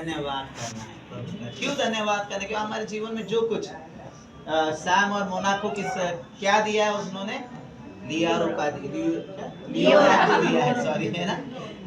धन्यवाद करना है प्रभु का। क्यों धन्यवाद करना? क्योंकि हमारे जीवन में जो कुछ सैम और मोना को क्या दिया है उन्होंने? लियोरा को दिया है, सॉरी, है ना,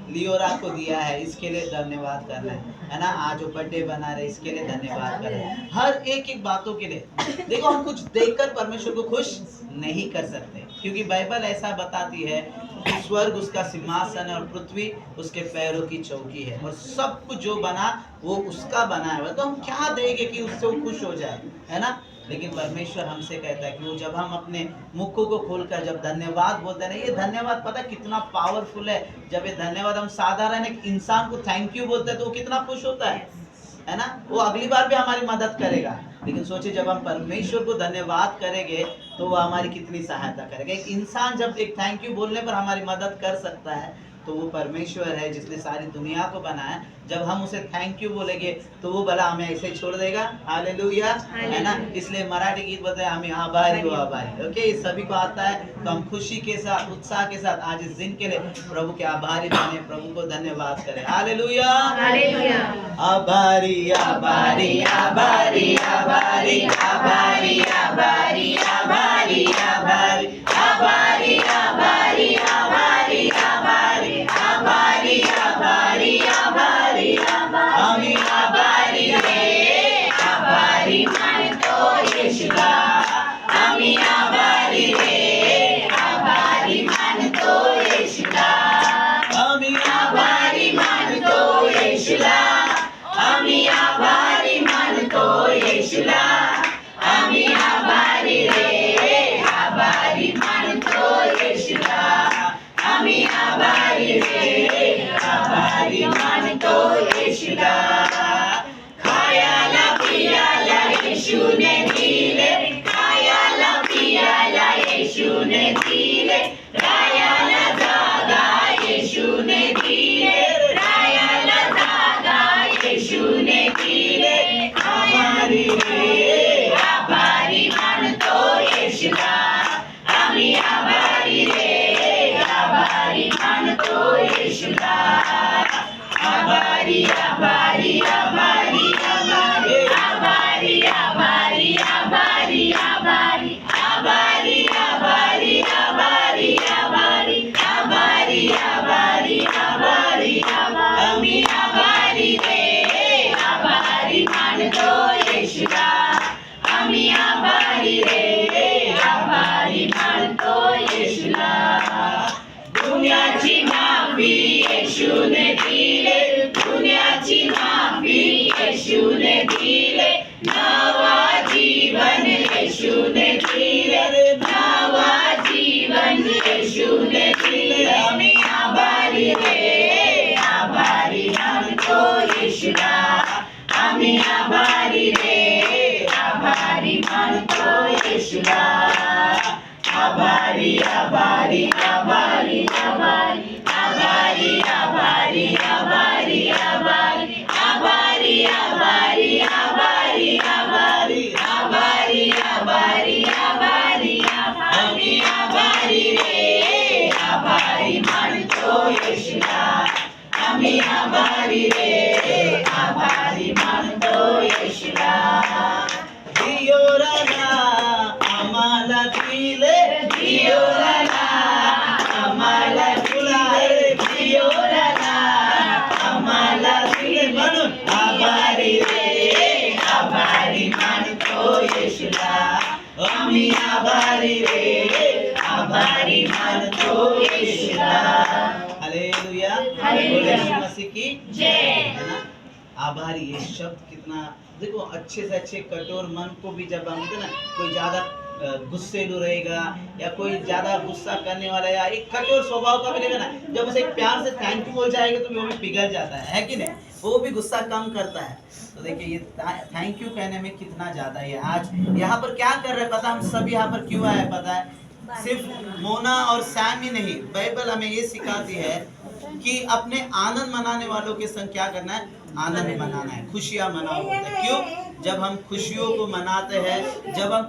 लियोरा को दिया है, इसके लिए धन्यवाद करना है ना। आज जो बर्थडे बना रहे इसके लिए धन्यवाद करना है, हर एक बातों के लिए। देखो हम कुछ देखकर परमेश्वर को खुश नहीं कर सकते, क्योंकि बाइबल ऐसा बताती है कि स्वर्ग उसका सिंहासन है और पृथ्वी उसके पैरों की चौकी है, और सब कुछ जो बना वो उसका बना है। तो हम क्या देंगे कि उससे वो खुश हो जाए, है ना। लेकिन परमेश्वर हमसे कहता है कि वो जब हम अपने मुखों को खोलकर जब धन्यवाद बोलते हैं ना, ये धन्यवाद पता है कितना पावरफुल है। जब ये धन्यवाद हम साधारण एक इंसान को थैंक यू बोलते हैं तो वो कितना खुश होता है ना। वो अगली बार भी हमारी मदद करेगा। लेकिन सोचिए जब हम परमेश्वर को धन्यवाद करेंगे तो वो हमारी कितनी सहायता करेगा। एक इंसान जब एक थैंक यू बोलने पर हमारी मदद कर सकता है तो वो परमेश्वर है जिसने सारी दुनिया को बनाया। जब हम उसे थैंक यू बोलेंगे तो वो भला हमें ऐसे छोड़ देगा? हालेलुया, है ना। इसलिए मराठी गीत बताए हमें आभारी हो आभारी। ओके, ये सभी को आता है तो हम खुशी के साथ उत्साह के साथ आज इस दिन के लिए प्रभु के आभारी बने, प्रभु को धन्यवाद करें। हालेलुया, आभारी आभारी आभारी आभारी आभारी आभारी आभारी आभारी आभारी आभारी आभारी आभारी आभारी आभारी आभारी आभारी आभारी रे आभारी मानतो येशूला, आम्ही आभारी रे आभारी मानतो येशूला, आम्ही आभारी मानतो येशूला, आम्ही आभारी मानतो येशूला, आम्ही आभारी रे आभारी मानतो येशूला, आम्ही आभारी रे आभारी मानतो येशूला। खायाला पियाला येशूने दिले, खायाला पियाला येशूने दिले, रायाला जागा येशूने दिले, रायाला जागा येशूने दिले, आभारी रे आभारी मानतो येशूला, आम्ही आभारी रे आभारी मानतो येशूला, आभारी आभारी आभारी आभारी आभारी आभारी आभारी आभारी आभारी आभारी आभारी आभारी आभारी आभारी आभारी आम्ही आभारी रे आभारी मानतो येशूला, आम्ही आभारी रे आभारी मानतो येशूला। दुनियाची माफी येशूने दिले, दुनियाची माफी येशूने दिले, नवा जीवन येशूने दिले, नवा जीवन येशूने दिले, आम्ही आभारी रे आभारी मानतो येशूला, आम्ही आभारी रे आभारी मानतो येशूला, आभारी आभारी आभारी आभारी आभारी आभारी आभारी आभारी आभारी आभारी आभारी आभारी आभारी आभारी आभारी आम्ही आभारी रे आभारी मानतो येशूला, आम्ही आभारी रे आभारी मानतो येशूला। दियोराला आम्हाला दिले, दियोराला आम्हाला दिले, दियोराला आम्हाला दिले, म्हणून आभारी रे आभारी मानतो येशूला, आम्ही आभारी रे आभारी मानतो येशूला। हालेलुया, यीशु मसीह की जय, है ना। आभारी ये शब्द कितना, देखो अच्छे से अच्छे कठोर मन को भी जब हम ना कोई ज्यादा गुस्सेलू रहेगा या कोई ज्यादा गुस्सा करने वाला या एक कठोर स्वभाव का भी रहेगा ना, जब उसे प्यार से थैंक यू बोल जाएगा तो वो भी पिघल जाता है कि नहीं, वो भी गुस्सा कम करता है। तो देखिए ये थैंक यू कहने में कितना ज्यादा है। आज यहाँ पर क्या कर रहे पता, हम सब यहाँ पर क्यों आए पता है? सिर्फ मोना और सैम ही नहीं, बाइबल हमें ये सिखाती है कि अपने आनंद मनाने वालों के संग क्या करना है? आनंद मनाना है, खुशियां मनाओ। क्यों? जब हम खुशियों को मनाते हैं, जब हम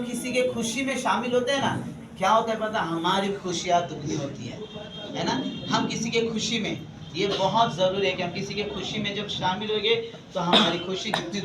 किसी के खुशी में शामिल होते हैं ना, क्या होता है पता? हमारी खुशियां दुगनी होती है। है ना। हम किसी के खुशी में, ये बहुत ज़रूरी है कि हम किसी के खुशी में जब शामिल होंगे तो हमारी खुशी कितनी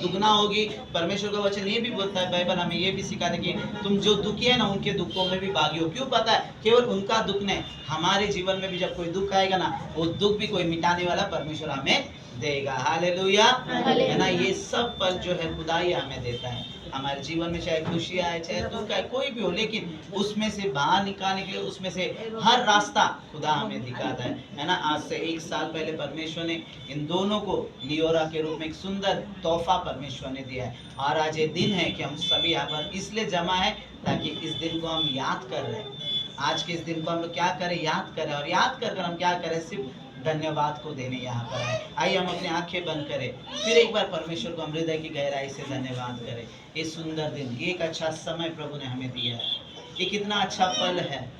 दुगना होगी। परमेश्वर का वचन ये भी बोलता है, बाइबल हमें ये भी सिखाता है कि तुम जो दुखी है ना उनके दुखों में भी भागी हो। क्यों पता है? केवल उनका दुख नहीं, हमारे जीवन में भी जब कोई दुख आएगा ना, वो दुख भी कोई मिटाने वाला परमेश्वर हमें देगा। हालेलुया, है ना। ये सब पल जो है खुदा ही हमें देता है हमारे जीवन में, चाहे खुशी आए चाहे दुख आए कोई भी हो, लेकिन उसमें से बाहर निकालने के लिए उसमें से हर रास्ता खुदा हमें दिखाता है ना। आज से 1 साल पहले परमेश्वर ने इन दोनों को लियोरा के रूप में एक सुंदर तोहफा परमेश्वर ने दिया है। और आज ये दिन है कि हम सभी यहाँ पर इसलिए जमा है ताकि इस दिन को हम याद कर रहे हैं। आज के इस दिन को हम लोग क्या करें? याद करें। और याद कर हम क्या करें? सिर्फ धन्यवाद को देने यहाँ पर आए। आइए हम अपनी आंखें बंद करें, फिर एक बार परमेश्वर को हम हृदय की गहराई से धन्यवाद करें। ये सुंदर दिन, ये एक अच्छा समय प्रभु ने हमें दिया है। ये कितना अच्छा पल है,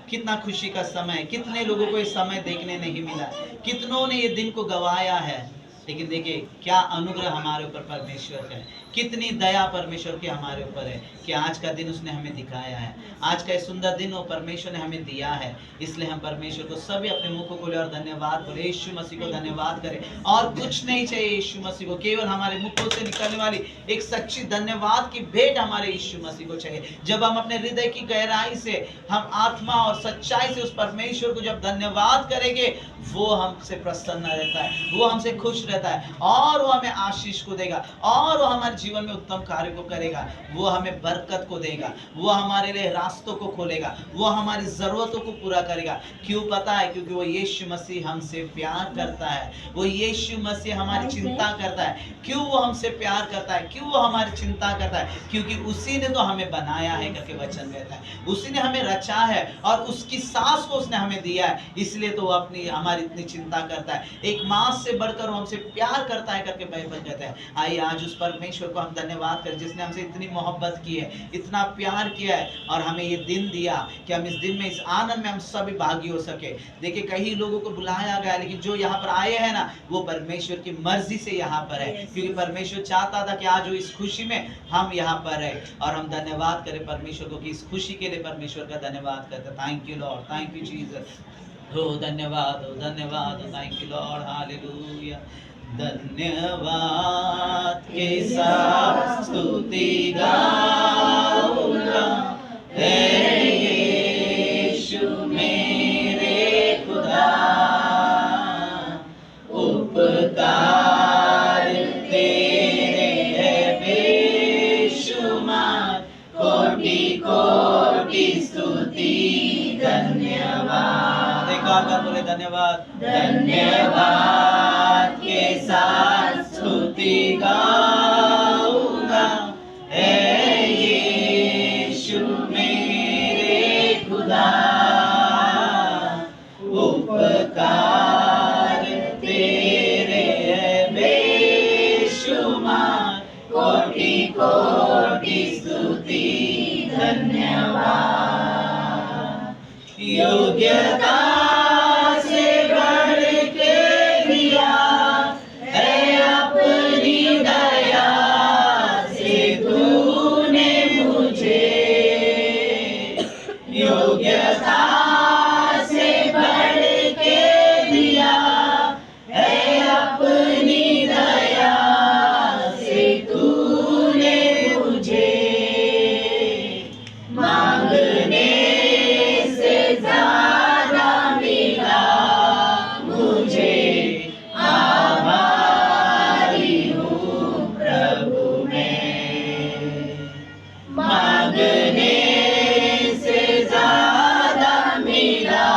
कितना खुशी का समय। कितने लोगों को ये समय देखने नहीं मिला, कितनों ने ये दिन को गवाया है, लेकिन देखिए क्या अनुग्रह हमारे ऊपर परमेश्वर का है, कितनी दया परमेश्वर की हमारे ऊपर है कि आज का दिन उसने हमें दिखाया है। आज का ये सुंदर दिन वो परमेश्वर ने हमें दिया है। इसलिए हम परमेश्वर को सभी अपने मुंह को खोले और धन्यवाद बोले। यीशु मसीह को धन्यवाद करें। और कुछ नहीं चाहिए यीशु मसीह को, केवल हमारे मुखों से निकलने वाली एक सच्ची धन्यवाद की भेंट हमारे यीशु मसीह को चाहिए। जब हम अपने हृदय की गहराई से, हम आत्मा और सच्चाई से उस परमेश्वर को जब धन्यवाद करेंगे, वो हमसे प्रसन्न रहता है, वो हमसे खुश रहता है, और वो हमें आशीष को देगा, और वो हमारे जीवन में उत्तम कार्य को करेगा। वो हमें बरकत को देगा, वो हमारे लिए रास्तों को खोलेगा, वो हमारी जरूरतों को पूरा करेगा। क्यों पता है? क्योंकि वो यीशु मसीह हमसे प्यार करता है। वो यीशु मसीह हमारी चिंता करता है। क्यों वो हमसे प्यार करता है? क्यों वो हमारी चिंता करता है? क्योंकि उसी ने तो हमें बनाया है करके वचन कहता है। उसी ने हमें रचा है और उसकी सांस को उसने हमें दिया है। इसलिए तो वो अपनी हमारी इतनी चिंता करता है। एक मां से बढ़कर वो हमसे प्यार करता है करके बाइबल कहता है। आइए आज उस परमेश्वर को हम धन्यवाद करें जिसने हमसे इतनी मोहब्बत की है, इतना प्यार किया है, और हमें ये दिन दिया कि हम इस दिन में, इस आनंद में हम सभी भागी हो सके। देखिए कई लोगों को बुलाया गया, लेकिन जो यहाँ पर आए हैं ना, वो परमेश्वर की मर्जी से यहाँ पर है, क्योंकि परमेश्वर चाहता था कि आज वो इस खुशी में हम यहाँ पर रहे। और हम धन्यवाद करें परमेश्वर को कि इस खुशी के लिए परमेश्वर का धन्यवाद करते हैं। Thank you Lord, thank you Jesus. हो धन्यवाद, हो धन्यवाद, थैंक यू लॉर्ड, हालेलुया। धन्यवाद के साथ स्तुति गाऊंगा, हे यीशु मेरे खुदा। उपकार तेरे है बेशुमार, कोटि कोटि स्तुति धन्यवाद। एक और बार बोले धन्यवाद। धन्यवाद के साथ स्तुति गाऊंगा, हे यीशु मेरे खुदा। उपकार तेरे है बेशुमार, कोटि कोटि स्तुति धन्यवाद। योग्यता से बढ़ के दिया है अपनी दया से तूने मुझे। योग्यता से बढ़ के दिया है अपनी दया से तूने मुझे। मांगने से ज्यादा मिला मुझे, आभारी हूँ प्रभु मैं। मांगने से ज्यादा मिला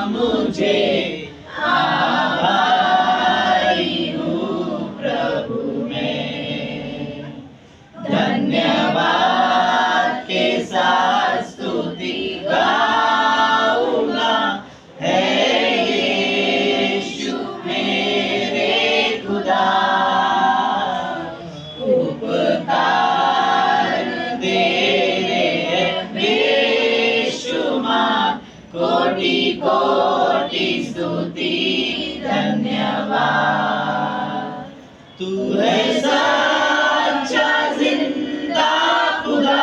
मुझे, आभारी हूँ प्रभु मैं। धन्यवाद के साथ स्तुति गाऊंगा, हे यीशु मेरे खुदा। उपकार तेरे है बेशुमार, कोटि कोटि स्तुति धन्यवाद। तू है सच्चा जिंदा खुदा,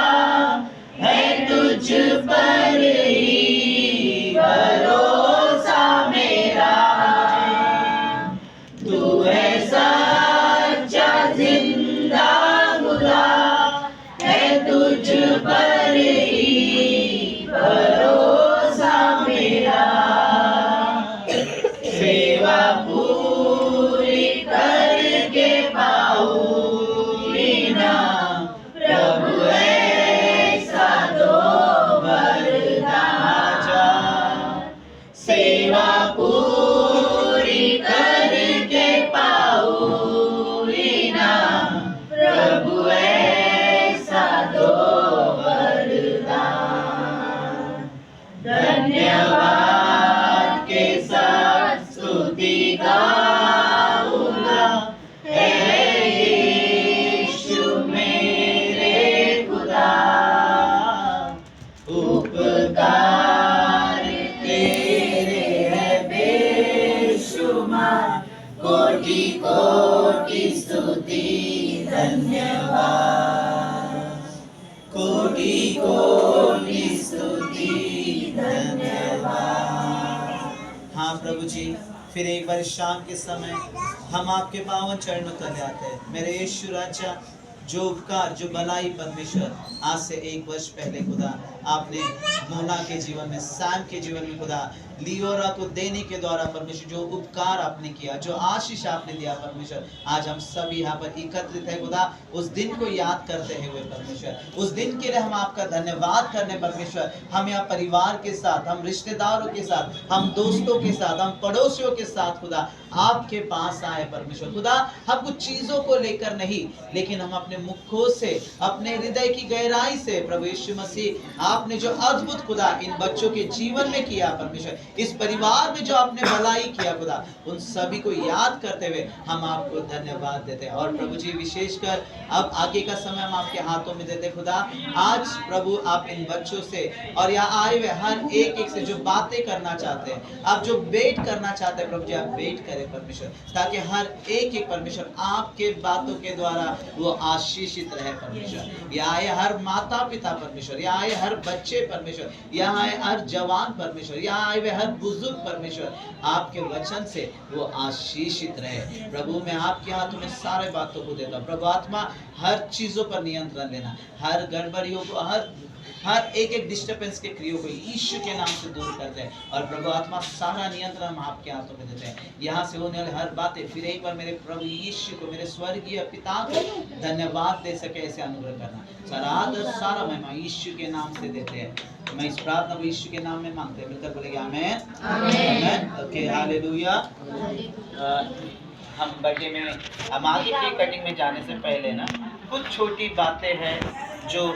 है तुझ पर ही सेवा पूरी करके पाऊं इनाम, प्रभु ऐसा दो वरदान। धन्यवाद के साथ स्तुति गाऊंगा, हे यीशु मेरे खुदा। उपकार तेरे है बेशुमार, कोटि कोटि स्तुति धन्यवाद, कोटि कोटि स्तुति धन्यवाद। हाँ प्रभु जी, फिर एक बार शाम के समय हम आपके पावन चरणों तले आते हैं। मेरे यीशु राजा, जो उपकार, जो भलाई परमेश्वर आज से 1 वर्ष पहले खुदा आपने मोना के जीवन में, सैम के जीवन में खुदा लियोरा को देने के द्वारा परमेश्वर जो उपकार आपने किया, जो आशीष आपने दिया परमेश्वर, आज हम सब यहाँ पर एकत्रित है खुदा उस दिन को याद करते हुए परमेश्वर, उस दिन के लिए हम आपका धन्यवाद करने परमेश्वर। हम यहाँ परिवार के साथ, हम रिश्तेदारों के साथ, हम दोस्तों के साथ, हम पड़ोसियों के साथ खुदा आपके पास आए परमेश्वर। खुदा हम कुछ चीजों को लेकर नहीं, लेकिन हम अपने मुखों से, अपने हृदय की गहराई से प्रभु यीशु मसीह आपने जो अद्भुत खुदा इन बच्चों के जीवन में किया परमेश्वर, इस परिवार में जो आपने भलाई किया खुदा, उन सभी को याद करते हुए हम आपको धन्यवाद देते हैं। और प्रभु जी विशेषकर अब आगे का समय हम आपके हाथों में देते खुदा। आज प्रभु आप इन बच्चों से और यहाँ आए हुए हर एक से जो बातें करना चाहते हैं, आप जो वेट करना चाहते हैं प्रभु जी, आप वेट करें परमेश्वर, ताकि हर एक परमेश्वर आपके बातों के द्वारा वो आशीषित रहे परमेश्वर। यहाँ आए हर माता पिता परमेश्वर, यहाँ आए हर बच्चे परमेश्वर, यहाँ आए हर जवान परमेश्वर, यहाँ आए हुए हर बुजुर्ग परमेश्वर, आपके वचन से वो आशीषित रहे प्रभु। मैं आपके हाथों में सारे बातों को देता हूँ प्रभु। आत्मा हर चीजों पर नियंत्रण लेना, हर गड़बड़ियों को, हर एक डिस्टर्बेंस के क्रियों को यीशु के नाम से दूर करते हैं। और प्रभु आत्मा सारा नियंत्रण हम आपके हाथों में देते हैं। यहाँ से होने वाले हर बातें फिर एक बार मेरे प्रभु यीशु को, मेरे स्वर्गीय पिता को धन्यवाद दे सके, ऐसे अनुग्रह करना। सारा आदर, सारा महिमा यीशु के नाम से देते हैं। मैं इस प्रार्थना को यीशु के नाम में मांगते हैं, मिलकर बोलेंगे आमेन आमेन। Okay, hallelujah. हम बर्थडे में, हम आगे केक कटिंग में जाने से पहले ना कुछ छोटी बातें हैं जो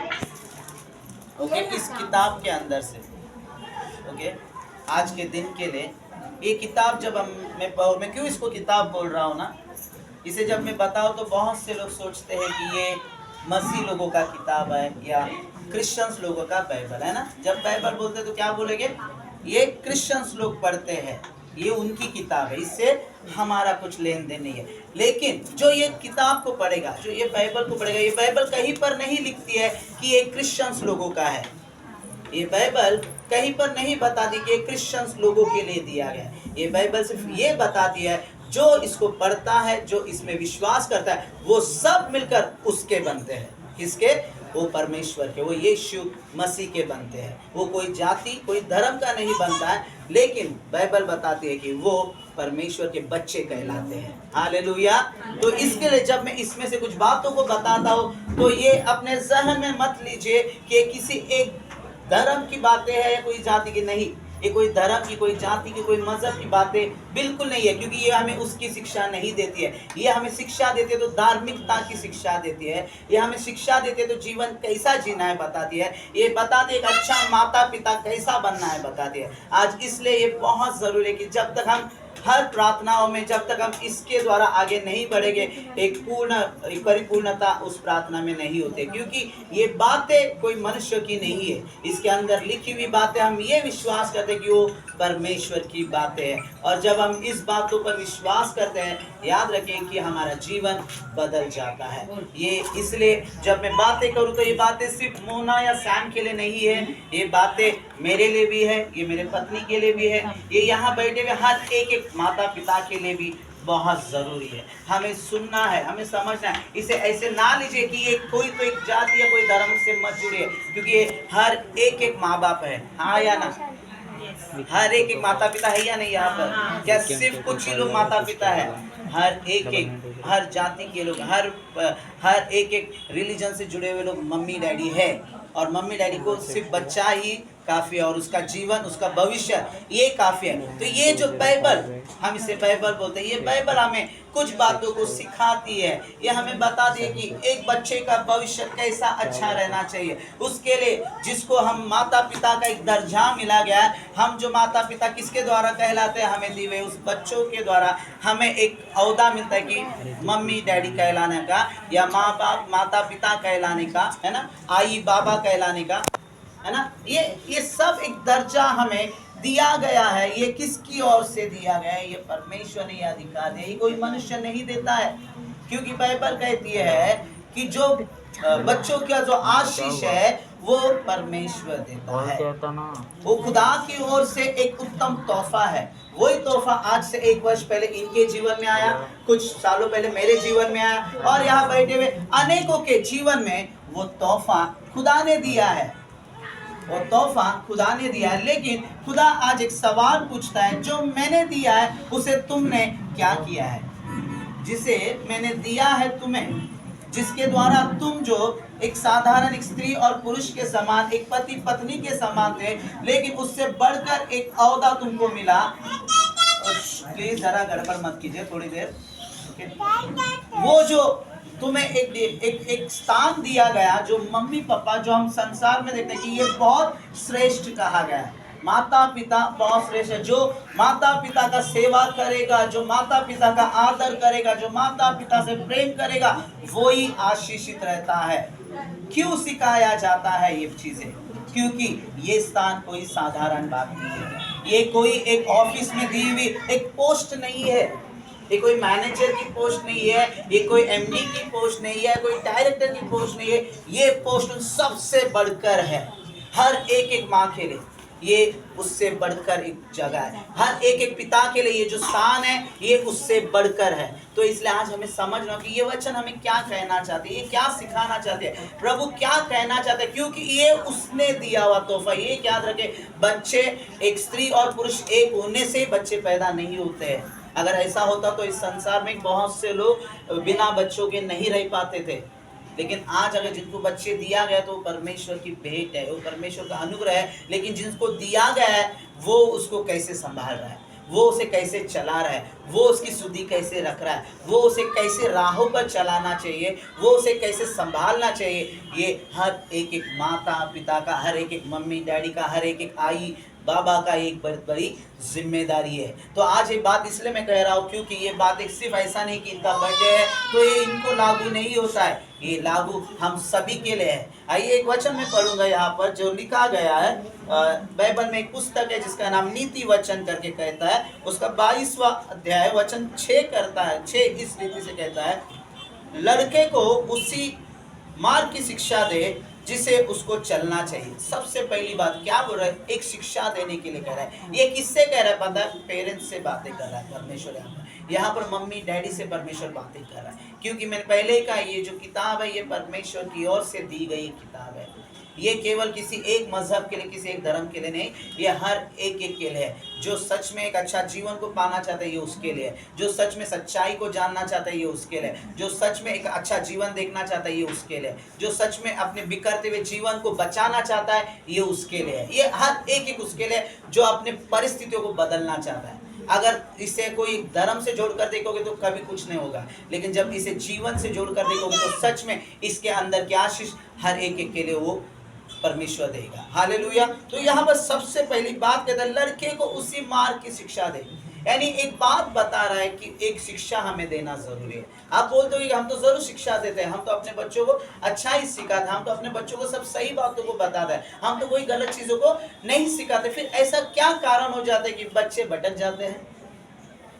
इस किताब के अंदर से आज के दिन के लिए। ये किताब जब मैं क्यों इसको किताब बोल रहा हूँ ना, इसे जब मैं बताऊँ तो बहुत से लोग सोचते हैं कि ये मसीह लोगों का किताब है या क्रिश्चियंस लोगों का बाइबल है ना। जब बाइबल बोलते तो क्या बोलेंगे, ये क्रिश्चियंस लोग पढ़ते हैं, ये उनकी किताब है, इससे हमारा कुछ लेन देन नहीं है। लेकिन जो ये किताब को पढ़ेगा, जो ये बाइबल को पढ़ेगा, ये बाइबल कहीं पर नहीं लिखती है कि ये क्रिश्चियंस लोगों का है। ये बाइबल कहीं पर नहीं बताती कि ये क्रिश्चियंस लोगों के लिए दिया गया है। ये बाइबल सिर्फ ये बताती है जो इसको पढ़ता है, जो इसमें विश्वास करता है, वो सब मिलकर उसके बनते हैं। किसके? वो परमेश्वर के, वो यीशु मसीह के बनते हैं। वो कोई जाति, कोई धर्म का नहीं बनता है, लेकिन बाइबल बताती है कि वो परमेश्वर के बच्चे कहलाते हैं। हालेलुया। तो इसके लिए जब मैं इसमें से कुछ बातों को बताता हूँ तो ये अपने जहन में मत लीजिए कि किसी एक धर्म की बातें हैं या कोई जाति की, नहीं। ये कोई धर्म की, कोई जाति की, कोई मजहब की बातें बिल्कुल नहीं है, क्योंकि ये हमें उसकी शिक्षा नहीं देती है। ये हमें शिक्षा देती है तो धार्मिकता की शिक्षा देती है। ये हमें शिक्षा देती है तो जीवन कैसा जीना है बताती है। ये बताती है एक अच्छा माता पिता कैसा बनना है बताती है। आज इसलिए ये बहुत ज़रूरी है कि जब तक हम हर प्रार्थनाओं में, जब तक हम इसके द्वारा आगे नहीं बढ़ेंगे, एक परिपूर्णता उस प्रार्थना में नहीं होते, क्योंकि ये बातें कोई मनुष्य की नहीं है। इसके अंदर लिखी हुई बातें हम ये विश्वास करते हैं कि वो परमेश्वर की बातें हैं। और जब हम इस बातों पर विश्वास करते हैं, याद रखें कि हमारा जीवन बदल जाता है। ये इसलिए जब मैं बातें करूँ तो ये बातें सिर्फ मोना या सैम के लिए नहीं है, ये बातें मेरे लिए भी है, ये मेरे पत्नी के लिए भी है, ये यहाँ बैठे हुए हर एक माता पिता के लिए भी बहुत ज़रूरी है। हमें सुनना है, हमें समझना है। इसे ऐसे ना लीजिए कि ये कोई तो एक जाति या कोई धर्म से मत जुड़िए, क्योंकि ये हर एक माँ बाप है। हाँ या ना? हर एक माता पिता है या नहीं यहाँ पर? क्या सिर्फ कुछ ही लोग माता पिता है? हर एक हर जाति के लोग, हर एक रिलीजन से जुड़े हुए लोग मम्मी डैडी है। और मम्मी डैडी को सिर्फ बच्चा ही काफी है, और उसका जीवन, उसका भविष्य ये काफी है। तो ये जो बाइबल, हम इसे बाइबल बोलते हैं, ये बाइबल हमें कुछ बातों को सिखाती है। ये हमें बताती है कि एक बच्चे का भविष्य कैसा अच्छा रहना चाहिए। उसके लिए जिसको हम माता पिता का एक दर्जा मिला गया है, हम जो माता पिता किसके द्वारा कहलाते हैं, हमें दिए हुए उस बच्चों के द्वारा हमें एक औहदा मिलता है कि मम्मी डैडी कहलाने का, या माँ बाप माता पिता कहलाने का, है ना, आई बाबा कहलाने का, है ना। ये सब एक दर्जा हमें दिया गया है। ये किसकी ओर से दिया गया है? ये परमेश्वर ने यह अधिकार दिया, ये कोई मनुष्य नहीं देता है। क्योंकि बाइबल कहती है कि जो बच्चों का जो आशीष है वो परमेश्वर देता है, वो खुदा की ओर से एक उत्तम तोहफा है। वही तोहफा आज से 1 वर्ष पहले इनके जीवन में आया, कुछ सालों पहले मेरे जीवन में आया, और यहाँ बैठे हुए अनेकों के जीवन में वो तोहफा खुदा ने दिया है, वो तोहफा खुदा ने दिया है। लेकिन खुदा आज एक सवाल पूछता है, जो मैंने दिया है उसे तुमने क्या किया है? जिसे मैंने दिया है तुम्हें, जिसके द्वारा तुम जो एक साधारण एक स्त्री और पुरुष के समान, एक पति पत्नी के समान थे, लेकिन उससे बढ़कर एक औहदा तुमको मिला। प्लीज जरा गड़बड़ मत कीजिए थोड़ी देर। वो जो तुम्हें एक स्थान दिया गया, जो मम्मी पापा, जो हम संसार में देखते हैं कि ये बहुत श्रेष्ठ कहा गया है। माता पिता बहुत श्रेष्ठ है। जो माता पिता का सेवा करेगा, जो माता पिता का आदर करेगा, जो माता पिता से प्रेम करेगा, वो ही आशीषित रहता है। क्यों सिखाया जाता है ये चीजें? क्योंकि ये स्थान कोई साधारण बात नहीं है। ये कोई एक ऑफिस में दी हुई एक पोस्ट नहीं है, ये कोई मैनेजर की पोस्ट नहीं है, ये कोई एमडी की पोस्ट नहीं है, कोई डायरेक्टर की पोस्ट नहीं है। ये पोस्ट सबसे बढ़कर है। हर एक माँ के लिए ये उससे बढ़कर एक जगह है। हर एक पिता के लिए ये जो स्थान है ये उससे बढ़कर है। तो इसलिए आज हमें समझना कि ये वचन हमें क्या कहना चाहते हैं, ये क्या सिखाना चाहते हैं, प्रभु क्या कहना चाहते हैं। क्योंकि ये उसने दिया हुआ तोहफा। ये याद रखे, बच्चे एक स्त्री और पुरुष एक होने से बच्चे पैदा नहीं होते हैं। अगर ऐसा होता तो इस संसार में बहुत से लोग बिना बच्चों के नहीं रह पाते थे। लेकिन आज अगर जिनको बच्चे दिया गया तो वो परमेश्वर की भेंट है, वो परमेश्वर का अनुग्रह है। लेकिन जिनको दिया गया है वो उसको कैसे संभाल रहा है, वो उसे कैसे चला रहा है, वो उसकी शुद्धि कैसे रख रहा है, वो उसे कैसे राहों पर चलाना चाहिए, वो उसे कैसे संभालना चाहिए, ये हर एक माता पिता का, हर एक मम्मी डैडी का, हर एक आई बाबा का एक बहुत बड़ी जिम्मेदारी है। तो आज ये बात इसलिए मैं कह रहा हूँ क्योंकि ये बात एक सिर्फ ऐसा नहीं कि इनका बर्थडे है तो ये इनको लागू नहीं होता है, ये लागू हम सभी के लिए है। आइए एक वचन में पढ़ूंगा यहाँ पर जो लिखा गया है। बाइबल में एक पुस्तक है जिसका नाम नीति वचन करके कहता है, उसका 22वां अध्याय वचन 6 करता है। 6 इस रीति से कहता है, लड़के को उसी मार्ग की शिक्षा दे जिसे उसको चलना चाहिए। सबसे पहली बात क्या बोल रहा है? एक शिक्षा देने के लिए कह रहा है। ये किससे कह रहा है पता है? पेरेंट्स से बातें कर रहा है परमेश्वर। यहाँ पर मम्मी डैडी से परमेश्वर बातें कर रहा है। क्योंकि मैंने पहले ही कहा, ये जो किताब है ये परमेश्वर की ओर से दी गई किताब है। ये केवल किसी एक मजहब के लिए, किसी एक धर्म के लिए नहीं, ये हर एक के लिए है। जो सच में एक अच्छा जीवन को पाना चाहता है ये उसके लिए है। जो सच में सच्चाई को जानना चाहता है ये उसके लिए। जो सच में एक अच्छा जीवन देखना चाहता है ये उसके लिए। जो सच में अपने बिखरते हुए जीवन को बचाना चाहता है ये उसके लिए है। ये हर एक उसके लिए जो अपने परिस्थितियों को बदलना चाहता है। अगर इसे कोई धर्म से जोड़कर देखोगे तो कभी कुछ नहीं होगा, लेकिन जब इसे जीवन से जोड़कर देखोगे तो सच में इसके अंदर की आशीष हर एक के लिए वो परमेश्वर देगा। हालेलुया। तो यहाँ पर सबसे पहली बात कहता है, लड़के को उसी मार्ग की शिक्षा दे। यानी एक बात बता रहा है कि एक शिक्षा हमें देना जरूरी है। आप बोलते हो कि हम तो जरूर शिक्षा देते हैं, हम तो अपने बच्चों को अच्छा ही सिखाते हैं, हम तो अपने बच्चों को सब सही बातों को बताते हैं, हम तो कोई गलत चीजों को नहीं सिखाते। फिर ऐसा क्या कारण हो जाता है कि बच्चे भटक जाते हैं?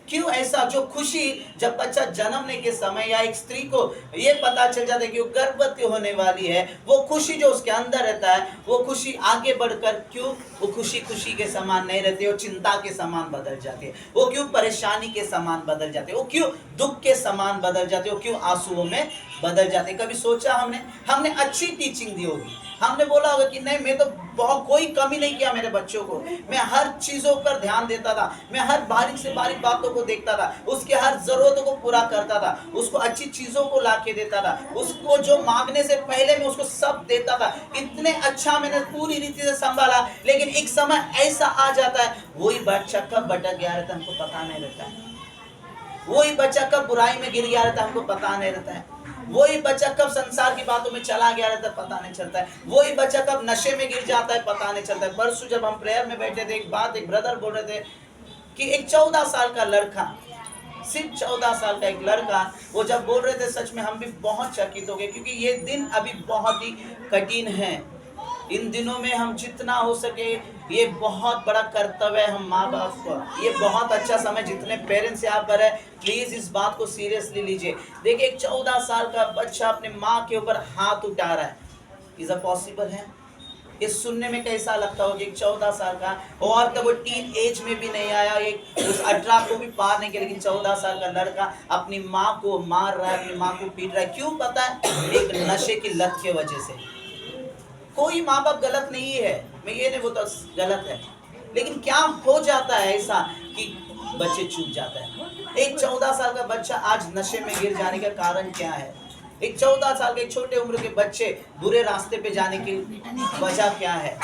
क्यों ऐसा? जो खुशी जब बच्चा जन्मने के समय या एक स्त्री को ये पता चल जाता है कि वो गर्भवती होने वाली है, वो खुशी जो उसके अंदर रहता है वो खुशी आगे बढ़कर क्यों वो खुशी खुशी के समान नहीं रहती, वो चिंता के समान बदल जाती है। वो क्यों परेशानी के समान बदल जाते, वो क्यों दुख के समान बदल जाते, वो क्यों आंसुओं में बदल जाते हैं। कभी सोचा हमने अच्छी टीचिंग दी होगी, हमने बोला होगा कि नहीं मैं तो बहुत कोई कमी नहीं किया मेरे बच्चों को, मैं हर चीज़ों पर ध्यान देता था, मैं हर बारीक से बारीक बातों को देखता था, उसके हर ज़रूरतों को पूरा करता था, उसको अच्छी चीज़ों को ला के देता था, उसको जो मांगने से पहले मैं उसको सब देता था, इतने अच्छा मैंने पूरी रीति से संभाला। लेकिन एक समय ऐसा आ जाता है, वही बच्चा कब भटक गया रहता है हमको पता नहीं रहता है, वही बच्चा कब बुराई में गिर गया रहता है हमको पता नहीं रहता है, वही बच्चा कब संसार की बातों में चला गया रहता है पता नहीं चलता है, वही बच्चा कब नशे में गिर जाता है पता नहीं चलता है। परसों जब हम प्रेयर में बैठे थे, एक ब्रदर बोल रहे थे कि एक 14 साल का लड़का, सिर्फ 14 साल का एक लड़का, वो जब बोल रहे थे सच में हम भी बहुत चकित हो गए, क्योंकि ये दिन अभी बहुत ही कठिन है। इन दिनों में हम जितना हो सके, ये बहुत बड़ा कर्तव्य है हम माँ बाप को, ये बहुत अच्छा समय जितने पेरेंट्स यहाँ पर है प्लीज इस बात को सीरियसली लीजिए। देखिए एक 14 साल का बच्चा अपने माँ के ऊपर हाथ उठा रहा है, इज अ पॉसिबल है? ये सुनने में कैसा लगता होगा? एक 14 साल का, और तब वो टीन एज में भी नहीं आया, एक उस 18 को भी पार नहीं किया, लेकिन 14 साल का लड़का अपनी माँ को मार रहा है, अपनी माँ को पीट रहा है। क्यों पता है? एक नशे की लत के वजह से। कोई माँ बाप गलत नहीं है, मैं ये नहीं बोलता गलत है, लेकिन क्या हो जाता है ऐसा कि बच्चे चूक जाते हैं। एक 14 साल का बच्चा आज नशे में गिर जाने का कारण क्या है? एक 14 साल के छोटे उम्र के बच्चे बुरे रास्ते पे जाने की वजह क्या है?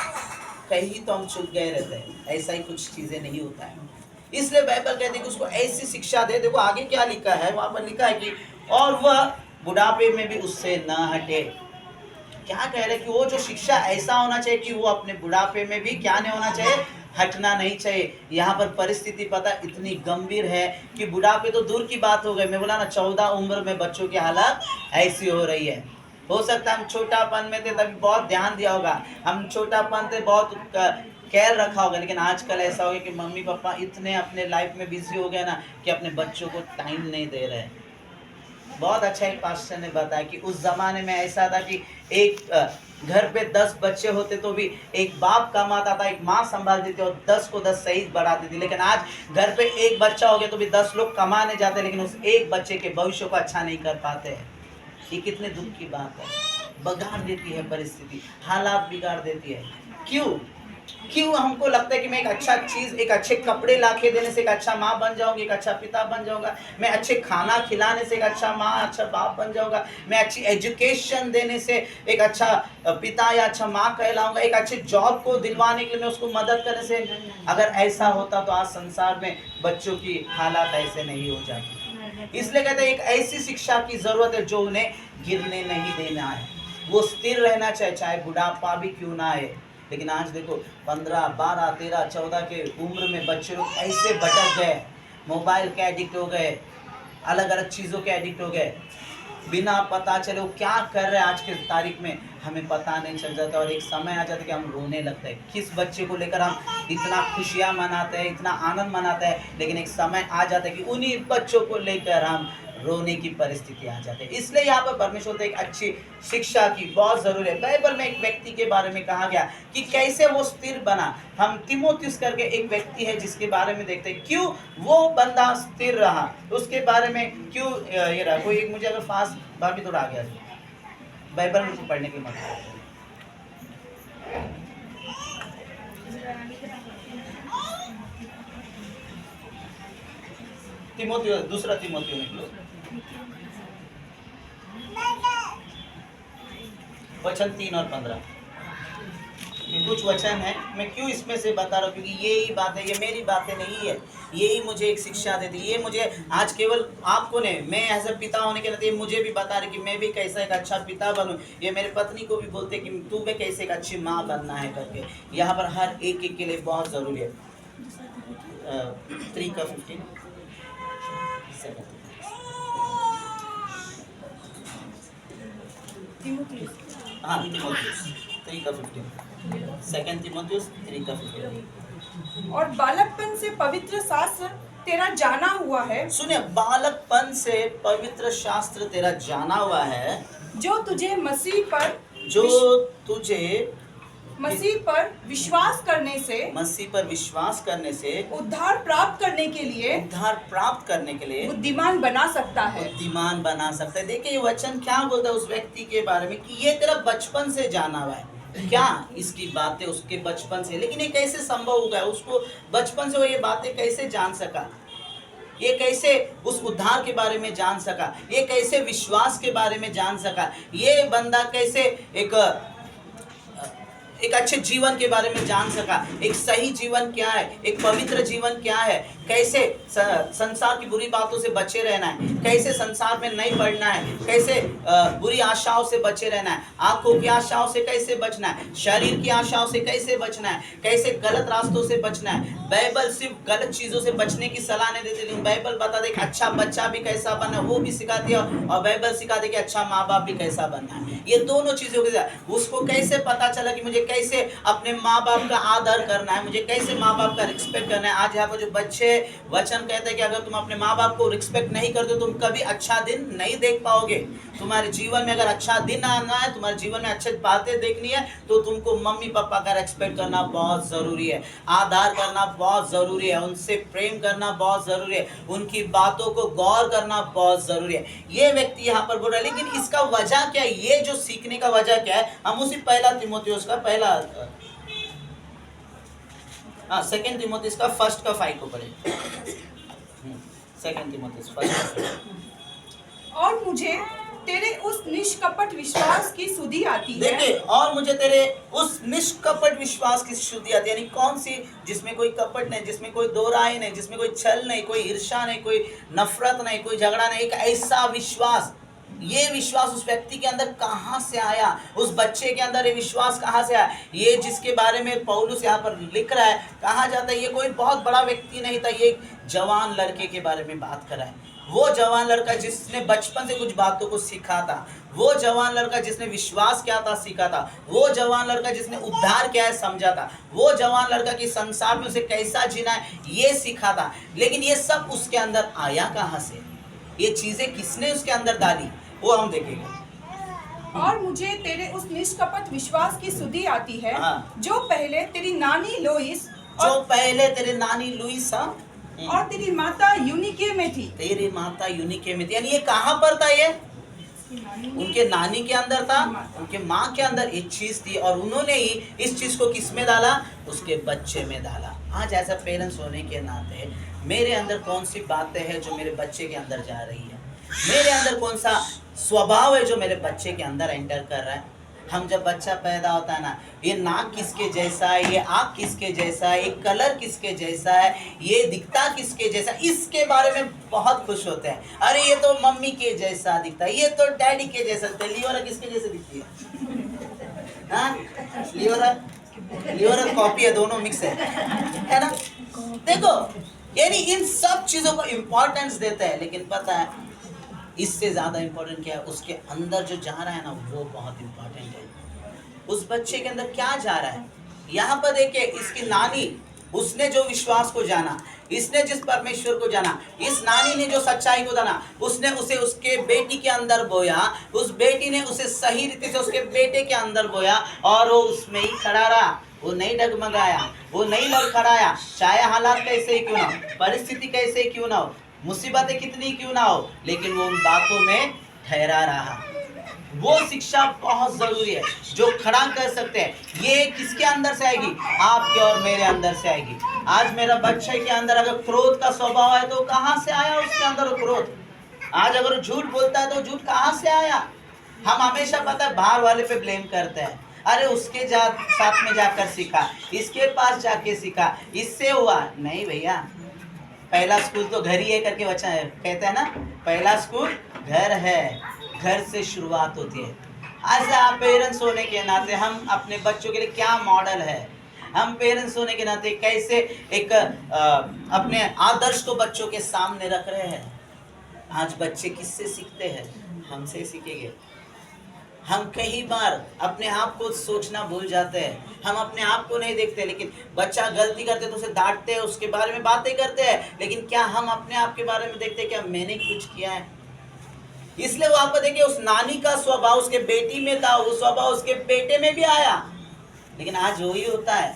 कहीं तो हम चूक गए रहते हैं, ऐसा ही कुछ चीजें नहीं होता है। इसलिए बाइबल कहती है कि उसको ऐसी शिक्षा दे। देखो आगे क्या लिखा है, वहां पर लिखा है कि और वह बुढ़ापे में भी उससे न हटे। क्या कह रहे कि वो जो शिक्षा ऐसा होना चाहिए कि वो अपने बुढ़ापे में भी क्या नहीं होना चाहिए, हटना नहीं चाहिए। यहाँ पर परिस्थिति पता इतनी गंभीर है कि बुढ़ापे तो दूर की बात हो गई, मैं बोला ना 14 उम्र में बच्चों की हालत ऐसी हो रही है। हो सकता है हम छोटापन में थे तभी बहुत ध्यान दिया होगा, हम छोटापन थे बहुत ख्याल रखा होगा, लेकिन आजकल ऐसा हो गया कि मम्मी पापा इतने अपने लाइफ में बिजी हो गए ना कि अपने बच्चों को टाइम नहीं दे रहे। बहुत अच्छा एक पास्टर ने बताया कि उस जमाने में ऐसा था कि एक घर पे 10 बच्चे होते तो भी एक बाप कमाता था, एक माँ संभालती थी और 10 को 10 सही बढ़ाती थी। लेकिन आज घर पे एक बच्चा हो गया तो भी 10 लोग कमाने जाते, लेकिन उस एक बच्चे के भविष्य को अच्छा नहीं कर पाते हैं। ये कितने दुख की बात है। बिगाड़ देती है परिस्थिति, हालात बिगाड़ देती है। क्यों हमको लगता है कि मैं एक अच्छा चीज, एक अच्छे कपड़े लाके देने से एक अच्छा माँ बन जाऊंगी, एक अच्छा पिता बन जाऊंगा, मैं अच्छे खाना खिलाने से एक अच्छा माँ अच्छा बाप बन जाऊंगा, मैं अच्छी एजुकेशन देने से एक अच्छा पिता या अच्छा माँ कहलाऊंगा, एक अच्छे जॉब को दिलवाने के लिए मैं उसको मदद करने से। अगर ऐसा होता तो आज संसार में बच्चों की हालात ऐसे नहीं हो जाती। इसलिए कहते हैं एक ऐसी शिक्षा की जरूरत है जो उन्हें गिरने नहीं देना है, वो स्थिर रहना चाहिए, चाहे बुढ़ापा भी क्यों ना आए। लेकिन आज देखो 15, 12, 13, 14 के उम्र में बच्चे लोग ऐसे भटक गए, मोबाइल के एडिक्ट हो गए, अलग अलग चीज़ों के एडिक्ट हो गए, बिना पता चले वो क्या कर रहे हैं आज के तारीख में हमें पता नहीं चल जाता। और एक समय आ जाता है कि हम रोने लगते हैं, किस बच्चे को लेकर हम इतना खुशियाँ मनाते हैं, इतना आनंद मनाते हैं, लेकिन एक समय आ जाता है कि उन्हीं बच्चों को लेकर हम रोने की परिस्थिति आ जाती है। इसलिए यहाँ पर परमेश्वर से एक अच्छी शिक्षा की बहुत जरूरी है। बाइबल में एक व्यक्ति के बारे में कहा गया कि कैसे वो स्थिर बना। हम तीमुथियुस करके एक व्यक्ति है जिसके बारे में देखते हैं, क्यों वो बंदा स्थिर रहा, उसके बारे में क्यों ये रहा। कोई एक मुझे अगर फास्ट भाभी थोड़ा आ गया बाइबल में पढ़ने के मतलब तीमुथियुस, दूसरा तीमुथियुस निकलो, वचन 3 और 15। कुछ वचन है, मैं क्यों इसमें से बता रहा हूँ, क्योंकि यही बात है, ये मेरी बातें नहीं है, यही मुझे एक शिक्षा देती है। ये मुझे आज केवल आपको नहीं, मैं एज ए पिता होने के नाते मुझे भी बता रही कि मैं भी कैसा एक अच्छा पिता बनूं। ये मेरे पत्नी को भी बोलते कि तू भी कैसे एक अच्छी माँ बनना है करके। यहाँ पर हर एक के लिए बहुत ज़रूरी है। 3 का 15 हाँ तीमुथियुस 3 का 15, सेकंड तीमुथियुस 3 का 15। और बालकपन से पवित्र शास्त्र तेरा जाना हुआ है। सुनिए, बालकपन से पवित्र शास्त्र तेरा जाना हुआ है, जो तुझे मसीह पर मसीह पर विश्वास करने से मसीह पर विश्वास करने से उद्धार प्राप्त करने के लिए उद्धार प्राप्त करने के लिए बुद्धिमान बना सकता है। बुद्धिमान बना सकता है। देखिए ये वचन क्या बोलता है उस व्यक्ति के बारे में कि ये तेरा बचपन से जाना हुआ है। क्या इसकी बातें उसके बचपन से, लेकिन ये कैसे संभव हो गया? उसको बचपन से वो ये बातें कैसे जान सका? ये कैसे उस उद्धार के बारे में जान सका? ये कैसे विश्वास के बारे में जान सका? ये बंदा कैसे एक अच्छे जीवन के बारे में जान सका? एक सही जीवन क्या है, एक पवित्र जीवन क्या है, कैसे संसार की बुरी बातों से बचे रहना है, कैसे संसार में नहीं पड़ना है, कैसे बुरी आशाओं से बचे रहना है, आंखों की आशाओं से कैसे बचना है, शरीर की आशाओं से कैसे बचना है, कैसे गलत रास्तों से बचना है। बाइबल सिर्फ गलत चीजों से बचने की सलाह नहीं देती, लेकिन बाइबल बता दे कि अच्छा बच्चा भी कैसा बनना है वो भी सिखाती है, और बाइबल सिखा दे कि अच्छा माँ बाप भी कैसा बनना है। ये दोनों चीजों के साथ उसको कैसे पता चला कि मुझे कैसे अपने माँ बाप का आदर करना है, मुझे कैसे माँ बाप का रिस्पेक्ट करना है। आज यहाँ पर जो बच्चे वचन कहते हैं कि अगर तुम अपने माँ बाप को रिस्पेक्ट नहीं करते तुम कभी अच्छा दिन नहीं देख पाओगे। तुम्हारे जीवन में अगर अच्छा दिन आना है, तुम्हारे जीवन में अच्छी बातें देखनी है, तो तुमको मम्मी पापा का रिस्पेक्ट करना बहुत जरूरी है, आदर करना बहुत जरूरी है, उनसे प्रेम करना बहुत जरूरी है, उनकी बातों को गौर करना बहुत जरूरी है। ये व्यक्ति यहाँ पर बोल रहा है, लेकिन इसका वजह क्या है? ये जो सीखने का वजह क्या है? हम उसी पहला तीमुथियुस का पहला सेकंड तीमुथियुस का 1 का 5 को पढ़े। सेकंड तीमुथियुस 1 और मुझे तेरे उस निष्कपट विश्वास की सुधि आती है। देखिए, और मुझे तेरे उस निष्कपट विश्वास की सुधि आती है, यानी कौन सी? जिसमें कोई कपट नहीं, जिसमें कोई दो राय नहीं, जिसमें कोई छल नहीं, कोई ईर्ष्या नहीं, कोई नफरत नहीं, कोई झगड़ा नहीं, एक ऐसा विश्वास। ये विश्वास उस व्यक्ति के अंदर कहाँ से आया? उस बच्चे के अंदर ये विश्वास कहाँ से आया? ये जिसके बारे में पौलुस यहाँ पर लिख रहा है, कहा जाता है ये कोई बहुत बड़ा व्यक्ति नहीं था, ये एक जवान लड़के के बारे में बात कर रहा है। वो जवान लड़का जिसने बचपन से कुछ बातों को सीखा था, वो जवान लड़का जिसने विश्वास क्या था सीखा था, वो जवान लड़का जिसने उद्धार क्या है समझा था, वो जवान लड़का कि संसार में उसे कैसा जीना है ये सीखा था। लेकिन ये सब उसके अंदर आया कहाँ से? ये चीजें किसने उसके अंदर डाली वो हम देखेंगे। और मुझे तेरे उस निष्कपट विश्वास की सुधि आती है, हाँ। जो पहले तेरी नानी लोइस जो पहले तेरे नानी लुइस और तेरी माता यूनिके में थी। तेरी माता यूनिके में थी, यानी ये कहाँ पर था? ये उनके नानी के अंदर था, उनके माँ के अंदर एक चीज थी, और उन्होंने ही इस चीज को किस में डाला? उसके बच्चे में डाला। आज ऐसा पेरेंट्स होने के नाते मेरे अंदर कौन सी बातें हैं जो मेरे बच्चे के अंदर जा रही है? मेरे अंदर कौन सा स्वभाव है जो मेरे बच्चे के अंदर एंटर कर रहा है? हम जब बच्चा पैदा होता है ना, ये नाक किसके जैसा है, ये आँख किसके जैसा है, ये कलर किसके जैसा है, ये दिखता किसके जैसा, इसके बारे में बहुत खुश होते हैं। अरे ये तो मम्मी के जैसा दिखता है, ये तो डैडी के जैसा दिखता है। लियोरा किसके जैसे दिखती है? हाँ, लियोरा कॉपी है, दोनों मिक्स है ना? देखो, यानी इन सब चीजों को इम्पोर्टेंस देते हैं, लेकिन पता है इससे ज्यादा इम्पोर्टेंट क्या है? उसके अंदर जो जा रहा है ना वो बहुत इम्पोर्टेंट है। उस बच्चे के अंदर क्या जा रहा है? यहाँ पर देखिए, इसकी नानी, उसने जो विश्वास को जाना, इसने जिस परमेश्वर को जाना, इस नानी ने जो सच्चाई को जाना, उसने उसे उसके बेटी के अंदर बोया, उस बेटी ने उसे सही रीति से उसके बेटे के अंदर बोया, और वो उसमें ही खड़ा रहा। वो नहीं डगमगाया, वो नहीं लड़खड़ाया, चाहे हालात कैसे ही क्यों ना हो, परिस्थिति कैसे ही क्यों ना हो, मुसीबतें कितनी क्यों ना हो, लेकिन वो उन बातों में ठहरा रहा। वो शिक्षा बहुत जरूरी है जो खड़ा कर सकते हैं। ये किसके अंदर से आएगी? आपके और मेरे अंदर से आएगी। आज मेरा बच्चे के अंदर अगर क्रोध का स्वभाव है तो कहाँ से आया उसके अंदर वो क्रोध? आज अगर झूठ बोलता है तो झूठ कहाँ से आया? हम हमेशा पता है बाहर वाले पे ब्लेम करते हैं, अरे उसके साथ में जाकर सीखा, इसके पास जाके सीखा, इससे हुआ। नहीं भैया, पहला स्कूल तो घर ही है करके बच्चा है, कहते हैं ना, पहला स्कूल घर है, घर से शुरुआत होती है। आज आप पेरेंट्स होने के नाते हम अपने बच्चों के लिए क्या मॉडल है? हम पेरेंट्स होने के नाते कैसे एक अपने आदर्श को बच्चों के सामने रख रहे हैं? आज बच्चे किससे सीखते हैं? हमसे सीखेंगे। हम कई बार अपने आप को सोचना भूल जाते हैं, हम अपने आप को नहीं देखते। लेकिन बच्चा गलती करते तो उसे डांटते हैं, उसके बारे में बातें करते हैं, लेकिन क्या हम अपने आप के बारे में देखते हैं क्या मैंने कुछ किया है? इसलिए वो आपको देखिए, उस नानी का स्वभाव उसके बेटी में था, वो स्वभाव उसके बेटे में भी आया। लेकिन आज वही होता है,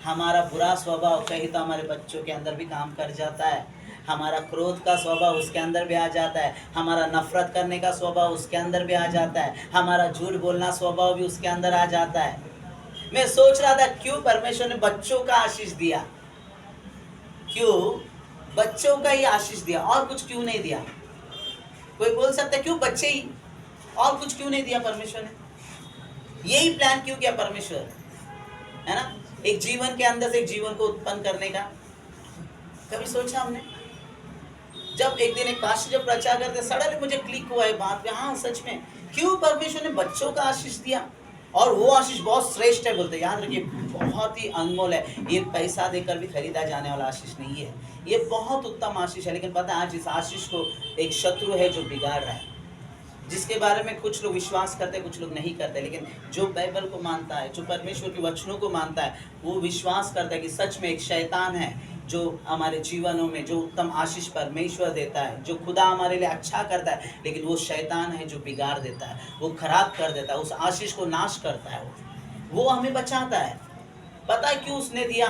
हमारा बुरा स्वभाव कहीं तो हमारे बच्चों के अंदर भी काम कर जाता है, हमारा क्रोध का स्वभाव उसके अंदर भी आ जाता है, हमारा नफरत करने का स्वभाव उसके अंदर भी आ जाता है, हमारा झूठ बोलना स्वभाव भी उसके अंदर आ जाता है। मैं सोच रहा था क्यों परमेश्वर ने बच्चों का आशीष दिया, क्यों बच्चों का ही आशीष दिया, और कुछ क्यों नहीं दिया? कोई बोल सकता है क्यों बच्चे ही, और कुछ क्यों नहीं दिया परमेश्वर ने? यही प्लान क्यों किया परमेश्वर, है ना, एक जीवन के अंदर से एक जीवन को उत्पन्न करने का? कभी सोचा हमने? जब एक दिन एक पास्टर जब प्रचार करते, सडनली मुझे क्लिक हुआ है बात पे, हाँ सच में क्यों परमेश्वर ने बच्चों का आशीष दिया, और वो आशीष बहुत श्रेष्ठ है। बोलते याद रखिए, बहुत ही अनमोल है, ये पैसा देकर भी खरीदा जाने वाला आशीष नहीं है, ये बहुत उत्तम आशीष है। लेकिन पता है आज इस आशीष को एक शत्रु है जो बिगाड़ रहा है, जिसके बारे में कुछ लोग विश्वास करते हैं, कुछ लोग नहीं करते। लेकिन जो बाइबल को मानता है, जो परमेश्वर के वचनों को मानता है, वो विश्वास करता है कि सच में एक शैतान है जो हमारे जीवनों में जो उत्तम आशीष परमेश्वर देता है, जो खुदा हमारे लिए अच्छा करता है, लेकिन वो शैतान है जो बिगाड़ देता है, वो खराब कर देता है, उस आशीष को नाश करता है। वो हमें बचाता है। पता है क्यों उसने दिया?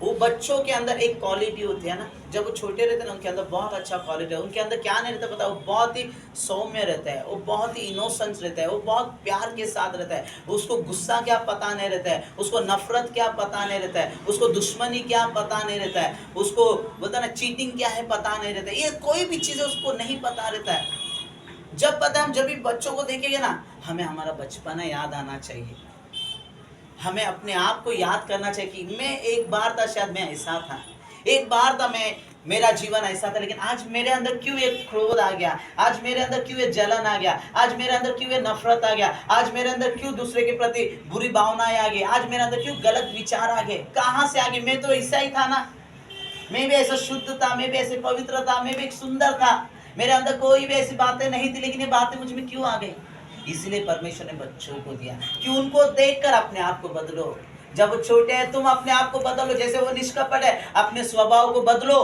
वो बच्चों के अंदर एक क्वालिटी होती है ना, जब वो छोटे रहते हैं ना, उनके अंदर बहुत अच्छा क्वालिटी है। उनके अंदर क्या नहीं रहता पता, वो बहुत ही सौम्य रहता है, वो बहुत ही इनोसेंस रहता है, वो बहुत प्यार के साथ रहता है। उसको गुस्सा क्या पता नहीं रहता है, उसको नफरत क्या पता नहीं रहता है, उसको दुश्मनी क्या पता नहीं रहता है, उसको बोलता ना चीटिंग क्या है पता नहीं रहता है, ये कोई भी चीज़ उसको नहीं पता रहता है। जब पता है, हम जब भी बच्चों को देखेंगे ना, हमें हमारा बचपना याद आना चाहिए, हमें अपने आप को याद करना चाहिए कि मैं एक बार था, शायद मैं ऐसा था, एक बार था मैं, मेरा जीवन ऐसा था, लेकिन आज मेरे अंदर क्यों एक क्रोध आ गया, आज मेरे अंदर क्यों एक जलन आ गया, आज मेरे अंदर क्यों एक नफरत आ गया, आज मेरे अंदर क्यों दूसरे के प्रति बुरी भावनाएं आ गई, आज मेरे अंदर क्यों गलत विचार आ गए, कहाँ से आ गए? मैं तो ऐसा ही था ना, मैं भी ऐसा शुद्ध था, मैं भी ऐसे पवित्र था, मैं भी एक सुंदर था, मेरे अंदर कोई भी ऐसी बातें नहीं थी, लेकिन ये बातें मुझ में क्यों आ गई? इसलिए परमेश्वर ने बच्चों को दिया कि उनको देखकर अपने आप को बदलो। जब वो छोटे हैं तुम अपने आप को बदलो, जैसे वो निष्कपट है अपने स्वभाव को बदलो।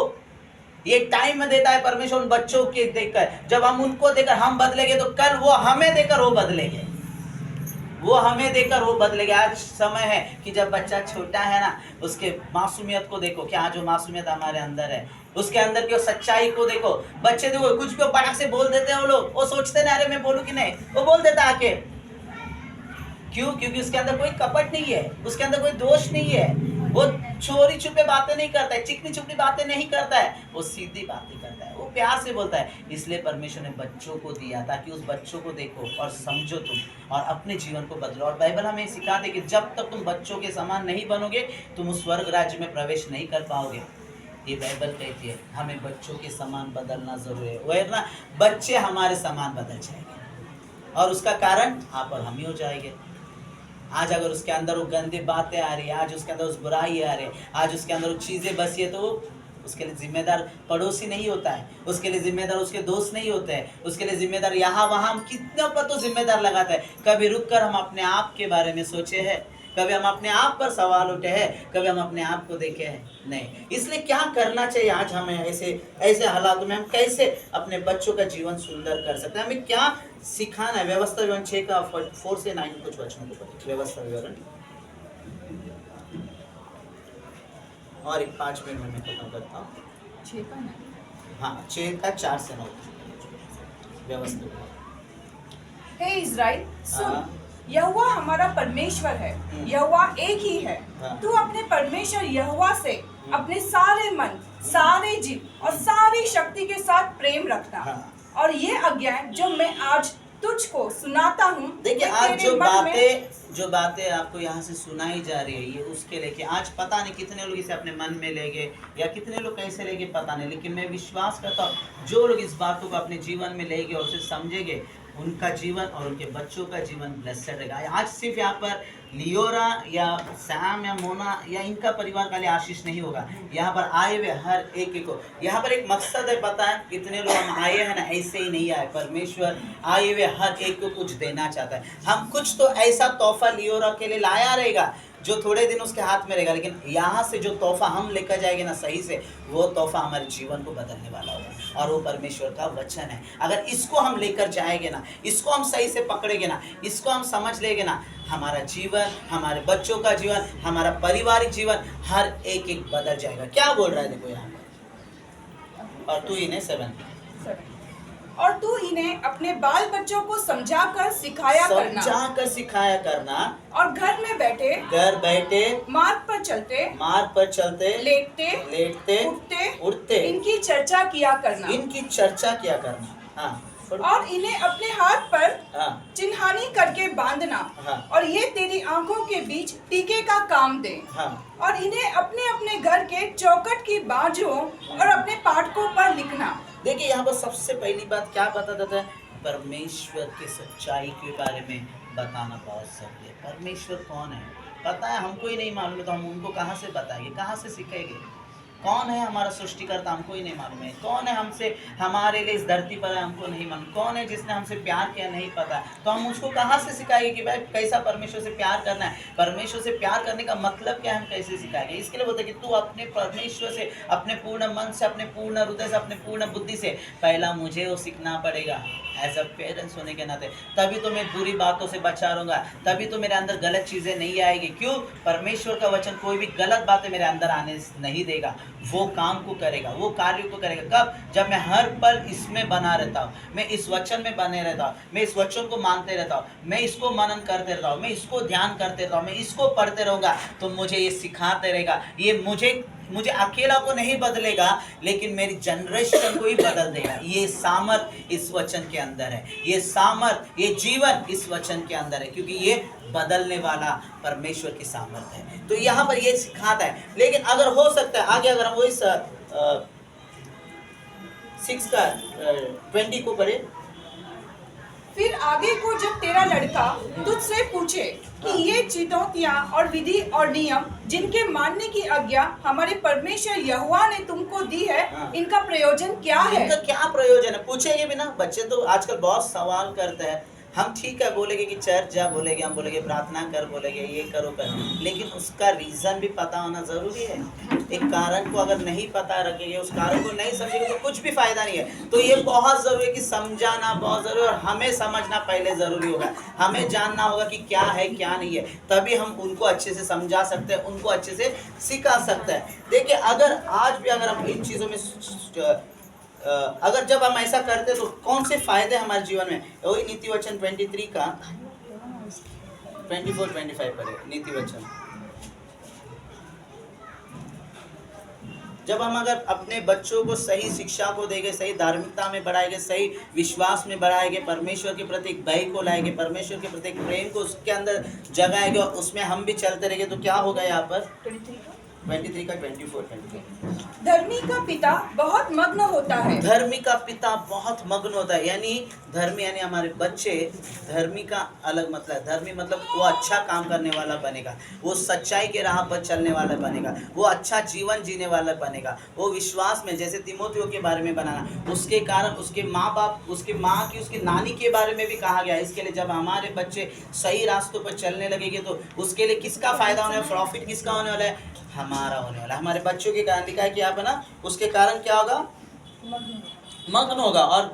ये टाइम में देता है परमेश्वर उन बच्चों के देखकर, जब हम उनको देखकर हम बदलेंगे तो कल वो हमें देकर वो बदलेंगे, वो हमें देकर वो बदलेंगे। आज समय है कि जब बच्चा छोटा है ना, उसके मासूमियत को देखो, क्या जो मासूमियत हमारे अंदर है, उसके अंदर की सच्चाई को देखो। बच्चे देखो कुछ भी पटाख से बोल देते हैं, वो लोग वो सोचते ना अरे मैं बोलूं कि नहीं, वो बोल देता आके। क्यों? क्योंकि उसके अंदर कोई कपट नहीं है, उसके अंदर कोई दोष नहीं है, वो चोरी छुपे बातें नहीं करता है, चिकनी चुपड़ी बातें नहीं करता है, वो सीधी बातें करता है, वो प्यार से बोलता है। इसलिए परमेश्वर ने बच्चों को दिया ताकि उस बच्चों को देखो और समझो तुम और अपने जीवन को बदलो। और बाइबल हमें सिखाते कि जब तक तुम बच्चों के समान नहीं बनोगे तुम उस स्वर्ग राज्य में प्रवेश नहीं कर पाओगे। ये बाइबल कहती है हमें बच्चों के समान बदलना जरूरी है, वो है ना, बच्चे हमारे समान बदल जाएंगे और उसका कारण आप और हम ही हो जाएंगे। आज अगर उसके अंदर वो गंदी बातें आ रही है, आज उसके अंदर उस बुराई आ रही है, आज उसके अंदर वो चीज़ें बसी है, तो उसके लिए जिम्मेदार पड़ोसी नहीं होता है, उसके लिए जिम्मेदार उसके दोस्त नहीं होते हैं, उसके लिए जिम्मेदार यहाँ वहाँ हम कितने पर तो जिम्मेदार लगाते हैं। कभी रुक कर हम अपने आप के बारे में सोचे हैं? कभी हम अपने आप पर सवाल उठे हैं? कभी हम अपने आप को देखे हैं? नहीं। इसलिए क्या करना चाहिए आज हमें ऐसे हालातों में हम कैसे अपने बच्चों का जीवन सुंदर कर सकते हैं? हमें क्या सिखाना है? व्यवस्था विवरण 6 का 4 से 9 कुछ वचनों को पढ़िए। व्यवस्था विवरण और 5 मिनट में मैं खत्म करता हूँ। 6 का 9, हाँ 6 का 4 से 9 व्यवस्था विवरण। हे इज़राइल सुन, हाँ। यहोवा हमारा परमेश्वर है, यहोवा एक ही है। हाँ। तू अपने परमेश्वर यहोवा से अपने सारे मन, सारे जीव और सारी शक्ति के साथ प्रेम रखना। हाँ। और ये आज्ञा जो मैं आज तुझको सुनाता हूँ, देखिए आज जो बातें आपको यहाँ से सुनाई जा रही है, ये उसके लेके आज पता नहीं कितने लोग इसे अपने मन में ले गए या कितने लोग कैसे लेके पता नहीं, लेकिन मैं विश्वास करता हूँ जो लोग इस बातों को अपने जीवन में लेंगे और उसे समझेंगे, उनका जीवन और उनके बच्चों का जीवन ब्लेस्ड रहेगा। आज सिर्फ यहाँ पर लियोरा या सैम या मोना या इनका परिवार का लिए आशीष नहीं होगा, यहाँ पर आए हुए हर एक को यहाँ पर एक मकसद है। पता है कितने लोग हम आए हैं ना, ऐसे ही नहीं आए, परमेश्वर आए हुए हर एक को कुछ देना चाहता है। हम कुछ तो ऐसा तोहफा लियोरा के लिए लाया रहेगा जो थोड़े दिन उसके हाथ में रहेगा, लेकिन यहाँ से जो तोहफा हम लेकर जाएंगे ना सही से, वो तोहफा हमारे जीवन को बदलने वाला होगा, और वो परमेश्वर का वचन है। अगर इसको हम लेकर जाएंगे ना, इसको हम सही से पकड़ेंगे ना, इसको हम समझ लेंगे ना, हमारा जीवन, हमारे बच्चों का जीवन, हमारा पारिवारिक जीवन, हर एक एक बदल जाएगा। क्या बोल रहा है देखो यहाँ पर, और तू इन्हें 7 और तू इन्हें अपने बाल बच्चों को समझाकर सिखाया करना, और घर में बैठे मार्ग पर चलते लेटते उठते इनकी चर्चा किया करना। हाँ, और इन्हें अपने हाथ पर हाँ, चिन्हानी करके बांधना, हाँ, और ये तेरी आंखों के बीच टीके का काम दे। हाँ, और इन्हें अपने अपने घर के चौखट की बाजुओं और अपने फाटकों पर लिखना। देखिए यहाँ पर सबसे पहली बात क्या बता देता है, परमेश्वर की सच्चाई के बारे में बताना बहुत जरूरी है। परमेश्वर कौन है पता है, हमको ही नहीं मालूम है, तो हम उनको कहाँ से बताएंगे, कहाँ से सीखेंगे? कौन है हमारा सृष्टिकर्ता, हमको ही नहीं मालूम है। कौन है हमसे, हमारे लिए इस धरती पर है, हमको नहीं मालूम। कौन है जिसने हमसे प्यार किया, नहीं पता, तो हम उसको कहाँ से सिखाएंगे कि भाई कैसा परमेश्वर से प्यार करना है, परमेश्वर से प्यार करने का मतलब क्या है, हम कैसे सिखाएंगे? इसके लिए बोलते हैं कि तू अपने परमेश्वर से, अपने पूर्ण मन से, अपने पूर्ण हृदय से, अपने पूर्ण बुद्धि से, पहला मुझे वो सीखना पड़ेगा एज अ पेरेंट्स होने के नाते, तभी तो मैं बुरी बातों से बचा रहूँगा, तभी तो मेरे अंदर गलत चीज़ें नहीं आएगी। क्यों? परमेश्वर का वचन कोई भी गलत बातें मेरे अंदर आने नहीं देगा, वो काम को करेगा, वो कार्य को करेगा। कब? जब मैं हर पल इसमें बना रहता हूँ, मैं इस वचन में बने रहता हूँ, मैं इस वचन को मानते रहता हूँ, मैं इसको मनन करते रहता हूँ, मैं इसको ध्यान करते रहता हूँ, मैं इसको पढ़ते रहूँगा, तो मुझे ये सिखाते रहेगा। ये मुझे अकेला को नहीं बदलेगा, लेकिन मेरी जनरेशन को ही बदल देगा। ये सामर्थ इस वचन के अंदर है, ये सामर्थ, ये जीवन इस वचन के अंदर है, क्योंकि ये बदलने वाला परमेश्वर की सामर्थ है। तो यहाँ पर ये सिखाता है। लेकिन अगर हो सकता है आगे, अगर हम वही 6 का 20 को पढ़े, फिर आगे को जब तेरा लड़का तुझसे पूछे कि ये चितौतियां और विधि और नियम जिनके मानने की आज्ञा हमारे परमेश्वर यहोवा ने तुमको दी है, इनका प्रयोजन क्या है? इनका क्या प्रयोजन है पूछेंगे भी ना। बच्चे तो आजकल बहुत सवाल करते हैं। हम ठीक है बोलेंगे कि चर्च जा, बोलेंगे, हम बोलेंगे प्रार्थना कर, बोलेंगे ये करो कर, लेकिन उसका रीज़न भी पता होना ज़रूरी है। एक कारण को अगर नहीं पता रखेंगे, उस कारण को नहीं समझेंगे, तो कुछ भी फ़ायदा नहीं है। तो ये बहुत ज़रूरी है कि समझाना बहुत ज़रूरी है, और हमें समझना पहले ज़रूरी होगा। हमें जानना होगा कि क्या है क्या नहीं है, तभी हम उनको अच्छे से समझा सकते हैं, उनको अच्छे से सिखा सकते हैं। देखिए अगर आज भी अगर हम इन चीज़ों में अगर जब हम ऐसा करते तो कौन से फायदे हमारे जीवन में, वही नीति वचन 23 का 24-25 पर है नीति वचन। जब हम अगर अपने बच्चों को सही शिक्षा को देंगे, सही धार्मिकता में बढ़ाएंगे, सही विश्वास में बढ़ाएंगे, परमेश्वर के प्रति एक भय को लाएंगे, परमेश्वर के प्रति एक प्रेम को उसके अंदर जगाएंगे, और उसमें हम भी चलते रहेंगे, तो क्या होगा यहाँ पर 23 का 24-25। धर्मी का पिता बहुत मग्न होता है। धर्मी का पिता बहुत मग्न होता है, यानी धर्मी यानी हमारे बच्चे। धर्मी का अलग मतलब, धर्मी मतलब वो अच्छा काम करने वाला बनेगा, वो सच्चाई के राह पर चलने वाला बनेगा, वो अच्छा जीवन जीने वाला बनेगा, वो विश्वास में, जैसे तिमोथियों के बारे में बनाना, उसके कारण उसके माँ बाप, उसकी माँ की, उसकी नानी के बारे में भी कहा गया। इसके लिए जब हमारे बच्चे सही रास्तों पर चलने लगेंगे, तो उसके लिए किसका फायदा होने वाला, प्रॉफिट किसका होने वाला है, हमारा होने वाला। हमारे बच्चों के कारण लिखा है कि आप है ना, उसके कारण क्या होगा, मग्न होगा। और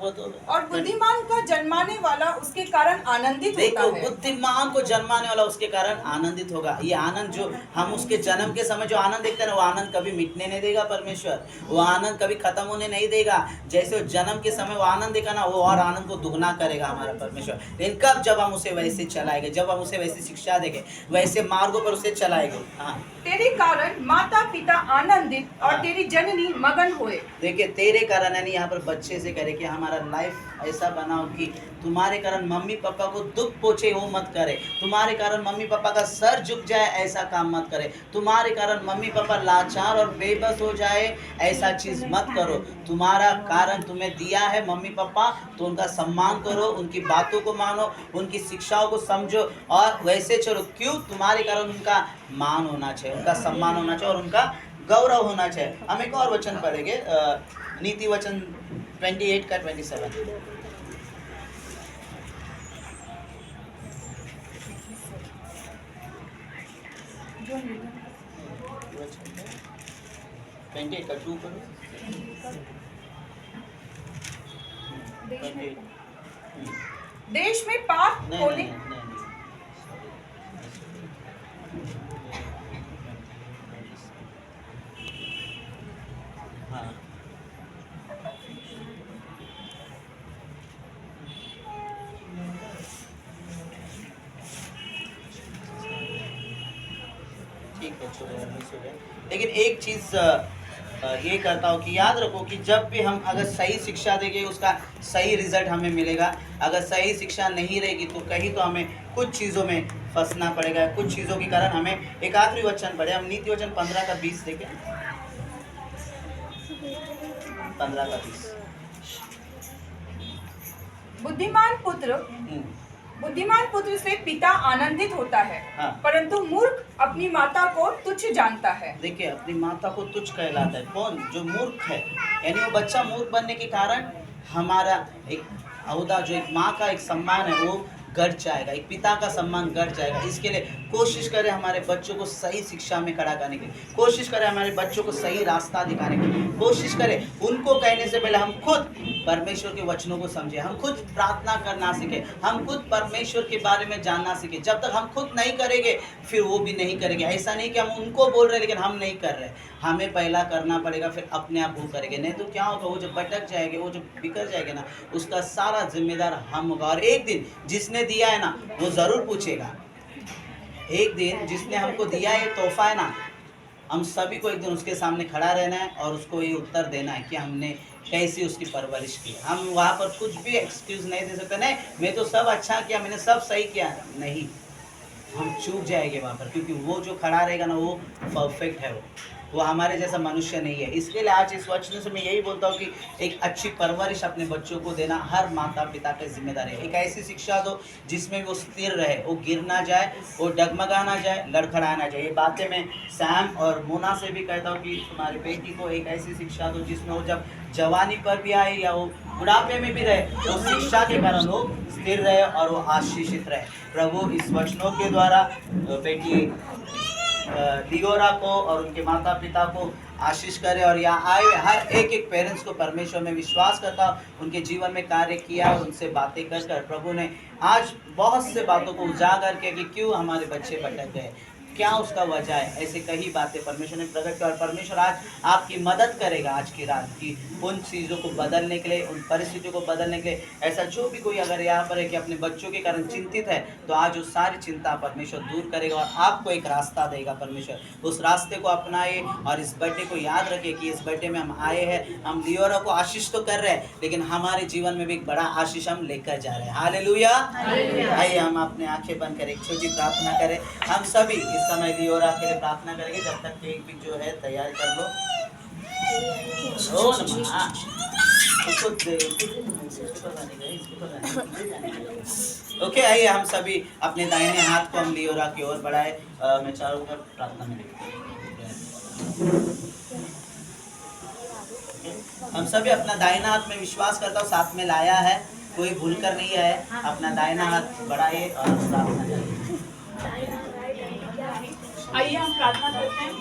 बुद्धिमान का जन्माने वाला उसके कारण आनंदित होता है। बुद्धिमान को जन्माने वाला उसके कारण आनंदित होगा। ये आनंद जो हम उसके जन्म के समय जो आनंद देखते हैं ना, वो आनंद कभी मिटने नहीं देगा परमेश्वर, वो आनंद कभी खत्म होने नहीं देगा। जैसे वो जन्म के समय वो आनंद देखा ना, वो और आनंद को दुगना करेगा हमारा परमेश्वर। लेकिन कब? जब हम उसे वैसे चलाएंगे, जब हम उसे वैसी शिक्षा देंगे, वैसे मार्गों पर उसे चलाएंगे। हाँ, तेरे कारण माता पिता आनंदित और तेरी जननी मगन होए। देखिए तेरे कारण यानी यहाँ पर बच्चे से करे कि हमारा लाइफ ऐसा बनाओ कि तुम्हारे कारण मम्मी पापा को दुख पहुंचे, वो मत करे। तुम्हारे कारण मम्मी पापा का सर झुक जाए, ऐसा काम मत करे। तुम्हारे कारण मम्मी पापा लाचार और बेबस हो जाए, ऐसा चीज़ मत करो। तुम्हारा कारण तुम्हें दिया है मम्मी पापा, तो उनका सम्मान करो, उनकी बातों को मानो, उनकी शिक्षाओं को समझो और वैसे चलो। क्यों? तुम्हारे कारण उनका मान होना चाहिए, उनका सम्मान होना चाहिए और उनका गौरव होना चाहिए। हम एक और वचन पढ़ेंगे, नीति वचन 28 का 27। 28 का 2 करो। 28 देश में पाप नहीं होने नहीं नहीं हाँ ठीक है, छोड़ो, मिस हो गया। लेकिन एक चीज ये करता हूँ कि याद रखो कि जब भी हम अगर सही शिक्षा देंगे उसका सही रिजल्ट हमें मिलेगा। अगर सही शिक्षा नहीं रहेगी तो कहीं तो हमें कुछ चीज़ों में फंसना पड़ेगा, कुछ चीज़ों के कारण हमें एक आखिरी वचन पढ़े, हम नीति वचन 15 का 20 देखें। 15 का 20। बुद्धिमान पुत्र से पिता आनंदित होता है, हाँ। परंतु मूर्ख अपनी माता को तुच्छ जानता है। देखिए, अपनी माता को तुच्छ कहलाता है कौन? जो मूर्ख है। यानी वो बच्चा मूर्ख बनने के कारण हमारा एक अहदा, जो एक माँ का एक सम्मान है वो घट जाएगा, एक पिता का सम्मान घट जाएगा। इसके लिए कोशिश करें हमारे बच्चों को सही शिक्षा में खड़ा करने की, कोशिश करें हमारे बच्चों को सही रास्ता दिखाने की, कोशिश करें उनको कहने से पहले हम खुद परमेश्वर के वचनों को समझें, हम खुद प्रार्थना करना सीखें, हम खुद परमेश्वर के बारे में जानना सीखें। जब तक हम खुद नहीं करेंगे फिर वो भी नहीं करेंगे। ऐसा नहीं कि हम उनको बोल रहे लेकिन हम नहीं कर रहे, हमें पहला करना पड़ेगा, फिर अपने आप वो करेंगे। नहीं तो क्या होगा, वो जो भटक जाएंगे, वो जो बिखर जाएंगे ना, उसका सारा जिम्मेदार हम होगा। और एक दिन जिसने दिया है ना वो ज़रूर पूछेगा। एक दिन जिसने हमको दिया है तोहफा है ना, हम सभी को एक दिन उसके सामने खड़ा रहना है और उसको ये उत्तर देना है कि हमने कैसी उसकी परवरिश की। हम वहाँ पर कुछ भी एक्सक्यूज़ नहीं दे सकते, नहीं मैं तो सब अच्छा किया, मैंने सब सही किया, नहीं, हम चूक जाएंगे वहाँ पर, क्योंकि वो जो खड़ा रहेगा ना वो परफेक्ट है, वो हमारे जैसा मनुष्य नहीं है। इसके लिए आज इस वचन से मैं यही बोलता हूँ कि एक अच्छी परवरिश अपने बच्चों को देना हर माता पिता की जिम्मेदारी है। एक ऐसी शिक्षा दो जिसमें वो स्थिर रहे, वो गिर ना जाए, वो डगमगा ना जाए, लड़खड़ा ना जाए। ये बातें मैं सैम और मोना से भी कहता हूँ कि तुम्हारी बेटी को एक ऐसी शिक्षा दो जिसमें वो जब जवानी पर भी आए या वो बुढ़ापे में भी रहे, तो शिक्षा के कारण वो स्थिर रहे और वो आशीषित रहे। प्रभु इस वचनों के द्वारा बेटी लियोरा को और उनके माता पिता को आशीष करे। और यहाँ आए हर एक पेरेंट्स को परमेश्वर में विश्वास करता, उनके जीवन में कार्य किया और उनसे बातें कर कर प्रभु ने आज बहुत से बातों को उजागर किया कि क्यों हमारे बच्चे भटक गए, क्या उसका वजह है। ऐसे कई बातें परमेश्वर ने प्रकट किया और परमेश्वर आज आपकी मदद करेगा आज की रात की उन चीज़ों को बदलने के लिए, उन परिस्थितियों को बदलने के लिए। ऐसा जो भी कोई अगर यहाँ पर है कि अपने बच्चों के कारण चिंतित है, तो आज वो सारी चिंता परमेश्वर दूर करेगा और आपको एक रास्ता देगा। परमेश्वर उस रास्ते को अपनाए और इस बर्थडे को याद रखिए कि इस बर्थडे में हम आए हैं, हम लियोरा को आशीष तो कर रहे हैं लेकिन हमारे जीवन में भी एक बड़ा आशीष हम लेकर जा रहे हैं। हालेलुया। आइए हम अपने आंखें बंद करें, एक छोटी प्रार्थना करें। हम सभी समय लियोरा के लिए प्रार्थना करेंगे। जब तक केक भी जो है तैयार कर लो। ओके, आइए हम सभी अपने दाहिने हाथ को हम लियोरा की ओर बढ़ाए। मैं चारों ओर प्रार्थना में हम सभी अपना दाहिना हाथ में विश्वास करता हूँ साथ में लाया है, कोई भूल कर नहीं है। अपना दाहिना हाथ बढ़ाए और प्रार्थना करें। आइए हम प्रार्थना करते हैं।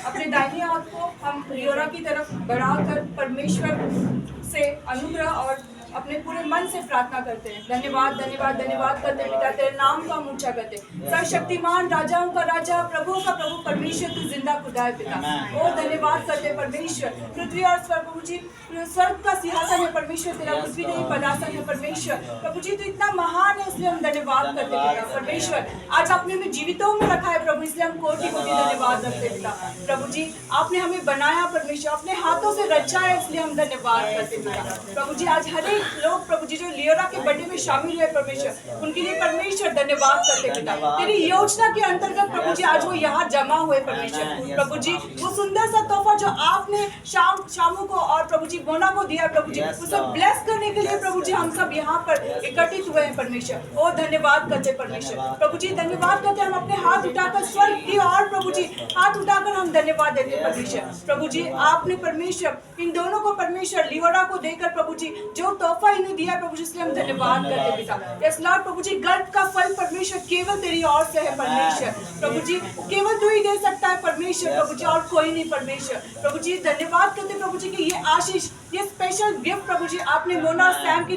अपने दाहिने हाथ को हम लियोरा की तरफ बढ़ाकर परमेश्वर से अनुग्रह और अपने पूरे मन से प्रार्थना करते हैं। धन्यवाद धन्यवाद धन्यवाद करते हैं पिता, तेरे नाम का हम ऊंचा करते हैं। सर्वशक्तिमान राजाओं का राजा, प्रभु का प्रभु परमेश्वर, तू जिंदा खुदा है पिता। और धन्यवाद करते हैं परमेश्वर। पृथ्वी और स्वर्ग, प्रभु जी स्वर्ग का सिंहासन है परमेश्वर, तेरा पृथ्वी नहीं पदासन है परमेश्वर। प्रभु जी तू इतना महान है, इसलिए हम धन्यवाद करते हैं पिता। परमेश्वर आज आपने हमें जीवितों में रखा है प्रभु, इसलिए हम कोटि कोटि धन्यवाद करते हैं पिता। प्रभु जी आपने हमें बनाया परमेश्वर, अपने हाथों से रचा है, इसलिए हम धन्यवाद करते हैं पिता। प्रभु जी आज हर एक लोग प्रभु जी जो लियोरा के बर्थडे में शामिल हुए परमेश्वर, उनके लिए परमेश्वर धन्यवाद करते हैं पिता। तेरी योजना के अंतर्गत प्रभु जी आज वो यहाँ जमा हुए परमेश्वर। प्रभु जी वो सुंदर सा तोहफा जो आपने शामू को और प्रभु जी मोना को दिया प्रभु जी, उसे ब्लेस करने के लिए प्रभु जी हम सब यहाँ पर एकत्रित हुए हैं परमेश्वर। और धन्यवाद करते परमेश्वर। प्रभु जी धन्यवाद करते, हम अपने हाथ उठाकर स्वर्ग की और प्रभु जी हाथ उठाकर हम धन्यवाद देते परमेश्वर। प्रभु जी आपने परमेश्वर इन दोनों को परमेश्वर लियोरा को देकर प्रभु जी जो तोहफा इन्हें दिया है प्रभु जी, इसलिए हम धन्यवाद करते हैं पिता। यस लॉर्ड प्रभु जी, गर्भ का फल परमेश्वर केवल तेरी ओर से है परमेश्वर। प्रभु जी केवल तू ही दे सकता है परमेश्वर प्रभु जी, और कोई नहीं परमेश्वर। प्रभु जी धन्यवाद करते प्रभु जी कि ये आशीष, ये स्पेशल गिफ्ट प्रभु जी आपने मोना और सैम के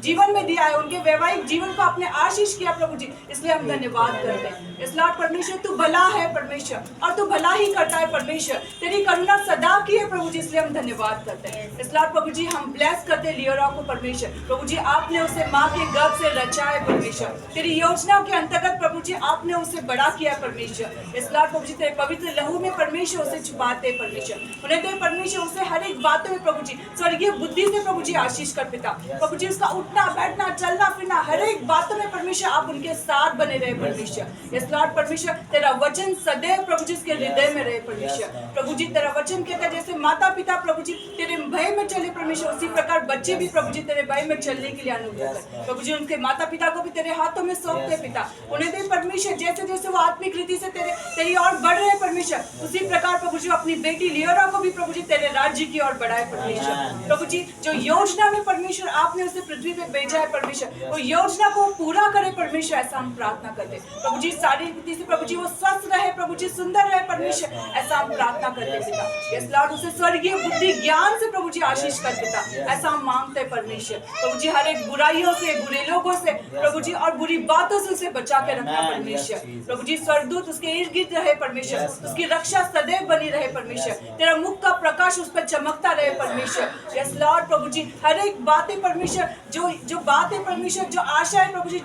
जीवन में दिया है, उनके वैवाहिक जीवन को आपने आशीष किया प्रभु जी, इसलिए हम धन्यवाद करते हैं। इस लॉर्ड परमेश्वर तू भला है परमेश्वर, और तू भला ही करता है परमेश्वर, तेरी करुणा सदा की है प्रभु जी, इसलिए हम धन्यवाद करते हैं। इस लॉर्ड प्रभु जी हम ब्लेस करते हैं लियोरा को परमेश्वर। प्रभु जी आपने उसे माँ के गर्भ से रचा है परमेश्वर, तेरी योजना के अंतर्गत प्रभु जी आपने उसे बड़ा किया है परमेश्वर। इस लॉर्ड प्रभु जी तेरे पवित्र लहू में परमेश्वर उसे छुपाते हैं परमेश्वर, उन्हें दे परमेश्वर उसे हर एक बातों में प्रभु जी स्वर्गीय बुद्धि से प्रभु जी आशीष कर पिता। प्रभु जी उसका उठना बैठना चलना फिरना हर एक बातों में परमेश्वर आप उनके साथ बने रहे परमेश्वर। इस लॉर्ड परमेश्वर तेरा वचन सदैव प्रभु जी उसके हृदय में रहे परमेश्वर। प्रभु जी तेरा वचन कहता है जैसे माता पिता प्रभु जी तेरे भय में चले परमेश्वर, उसी प्रकार बच्चे भी प्रभु जी तेरे भय में चलने के लिए अनुग्रह कर। प्रभु जी उनके माता पिता को भी तेरे हाथों में सौंपते पिता, उन्हें दे परमेश्वर जैसे जैसे वो आत्मिक रीति से तेरी ओर बढ़ रहे परमेश्वर, उसी प्रकार प्रभु जी अपनी बेटी लियोरा को भी प्रभु जी तेरे राज्य की ओर बढ़ाए परमेश्वर। प्रभु जी जो योजना में परमेश्वर आपने उसे पृथ्वी पे भेजा है परमेश्वर, वो योजना को पूरा करे परमेश्वर, ऐसा हम प्रार्थना करते हैं। प्रभु जी सारी रीति से प्रभु जी वो स्वस्थ रहे प्रभु जी, सुंदर रहे परमेश्वर, ऐसा हम प्रार्थना करते हैं पिता। यस लॉर्ड उसे स्वर्गीय बुद्धि ज्ञान से प्रभु जी आशीष कर पिता, ऐसा हम मांगते हैं परमेश्वर। प्रभु जी हर एक बुराइयों से, बुरे लोगों से प्रभु जी और बुरी बातों से उसे बचा के रखना परमेश्वर। प्रभु जी स्वर्गदूत उसके इर्द गिर्द रहे परमेश्वर, उसकी रक्षा सदैव बनी रहे परमेश्वर, तेरा मुख का प्रकाश उस पर चमकता रहे परमेश्वर। यस लॉर्ड प्रभु जी हर एक बातें परमेश्वर, जो बातें परमेश्वर, जो आशा है प्रभु जी,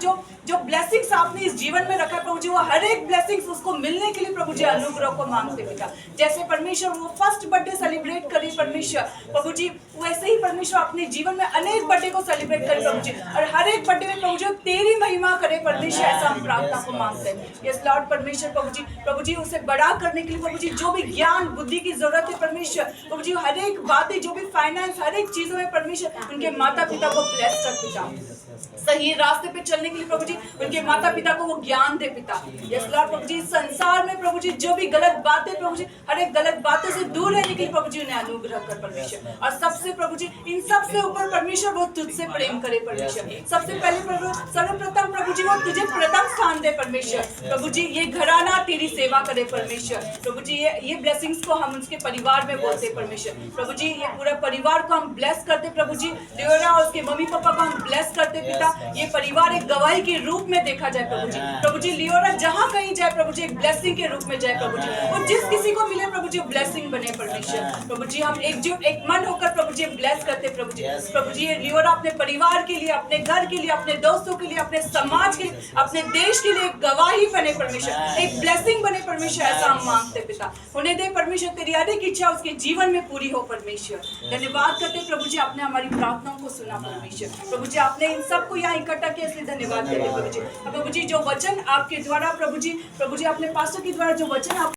जो ब्लेसिंग्स आपने इस जीवन में रखा है प्रभु जी, वो हर एक ब्लेसिंग्स उसको मिलने के लिए प्रभु जी अनुग्रह को मांगते पिता। जैसे परमेश्वर वो फर्स्ट बर्थडे सेलिब्रेट करी परमेश्वर प्रभु जी, वैसे ही परमेश्वर अपने जीवन में अनेक बर्थडे को सेलिब्रेट करे प्रभु जी, और हर एक बर्थडे में प्रभु जी तेरी महिमा करे परमेश्वर, ऐसा हम प्रार्थना को मांगते हैं। यस लॉर्ड परमेश्वर प्रभु जी उसे बड़ा करने के लिए प्रभु जी जो भी ज्ञान बुद्धि की जरूरत है परमेश्वर, प्रभु जी हर एक बातें जो भी फाइनेंस हर एक चीजों में परमेश्वर उनके माता पिता को ब्लेस कर पिता, सही रास्ते पे चलने के लिए प्रभु जी उनके माता पिता को वो ज्ञान दे पिता। यस लॉर्ड प्रभु जी संसार में प्रभु जी जो भी गलत बातें प्रभु जी हर एक गलत बातों से दूर रहने के लिए प्रभु जी उन्हें अनुग्रह कर परमेश्वर, और सबसे प्रभु जी इन सबसे ऊपर परमेश्वर वो तुझसे प्रेम करे परमेश्वर। सबसे पहले प्रभु सर्वप्रथम प्रभु जी वो तुझे प्रथम स्थान दे परमेश्वर। प्रभु जी ये घराना तेरी सेवा करे परमेश्वर। प्रभु जी ये ब्लेसिंग्स को हम उसके परिवार में बोलते परमेश्वर। प्रभु जी ये पूरा परिवार को हम ब्लेस करते प्रभु जी, लियोरा और उसके मम्मी पापा को हम ब्लेस करते पिता। ये परिवार एक गवाही के रूप में देखा जाए प्रभु जी। प्रभु जी लियोरा जहाँ कहीं जाए प्रभु जी एक ब्लेसिंग के रूप में जाए प्रभु जी, और जिस किसी को मिले प्रभु जी ब्लेसिंग बने परमेश्वर। प्रभु जी हम एकजुट एक मन होकर प्रभु जी ब्लेस करते प्रभु जी। प्रभु जी ये लियोरा अपने परिवार के लिए, अपने घर के लिए, अपने दोस्तों के लिए, अपने समाज के लिए, अपने देश के लिए एक गवाही बने परमेश्वर, एक ब्लेसिंग बने परमेश्वर, ऐसा हम मांगते पिता। उन्हें दे परमेश्वर तेरी हर एक इच्छा उसके जीवन में पूरी हो परमेश्वर। धन्यवाद करते प्रभु जी आपने हमारी प्रार्थनाओं को सुना परमेश्वर। प्रभु जी आपने इन सबको यहाँ इकट्ठा किया इसलिए धन्यवाद करते प्रभु जी। प्रभु जी जो वचन आपके द्वारा प्रभु जी अपने पास्टर के द्वारा जो वचन आप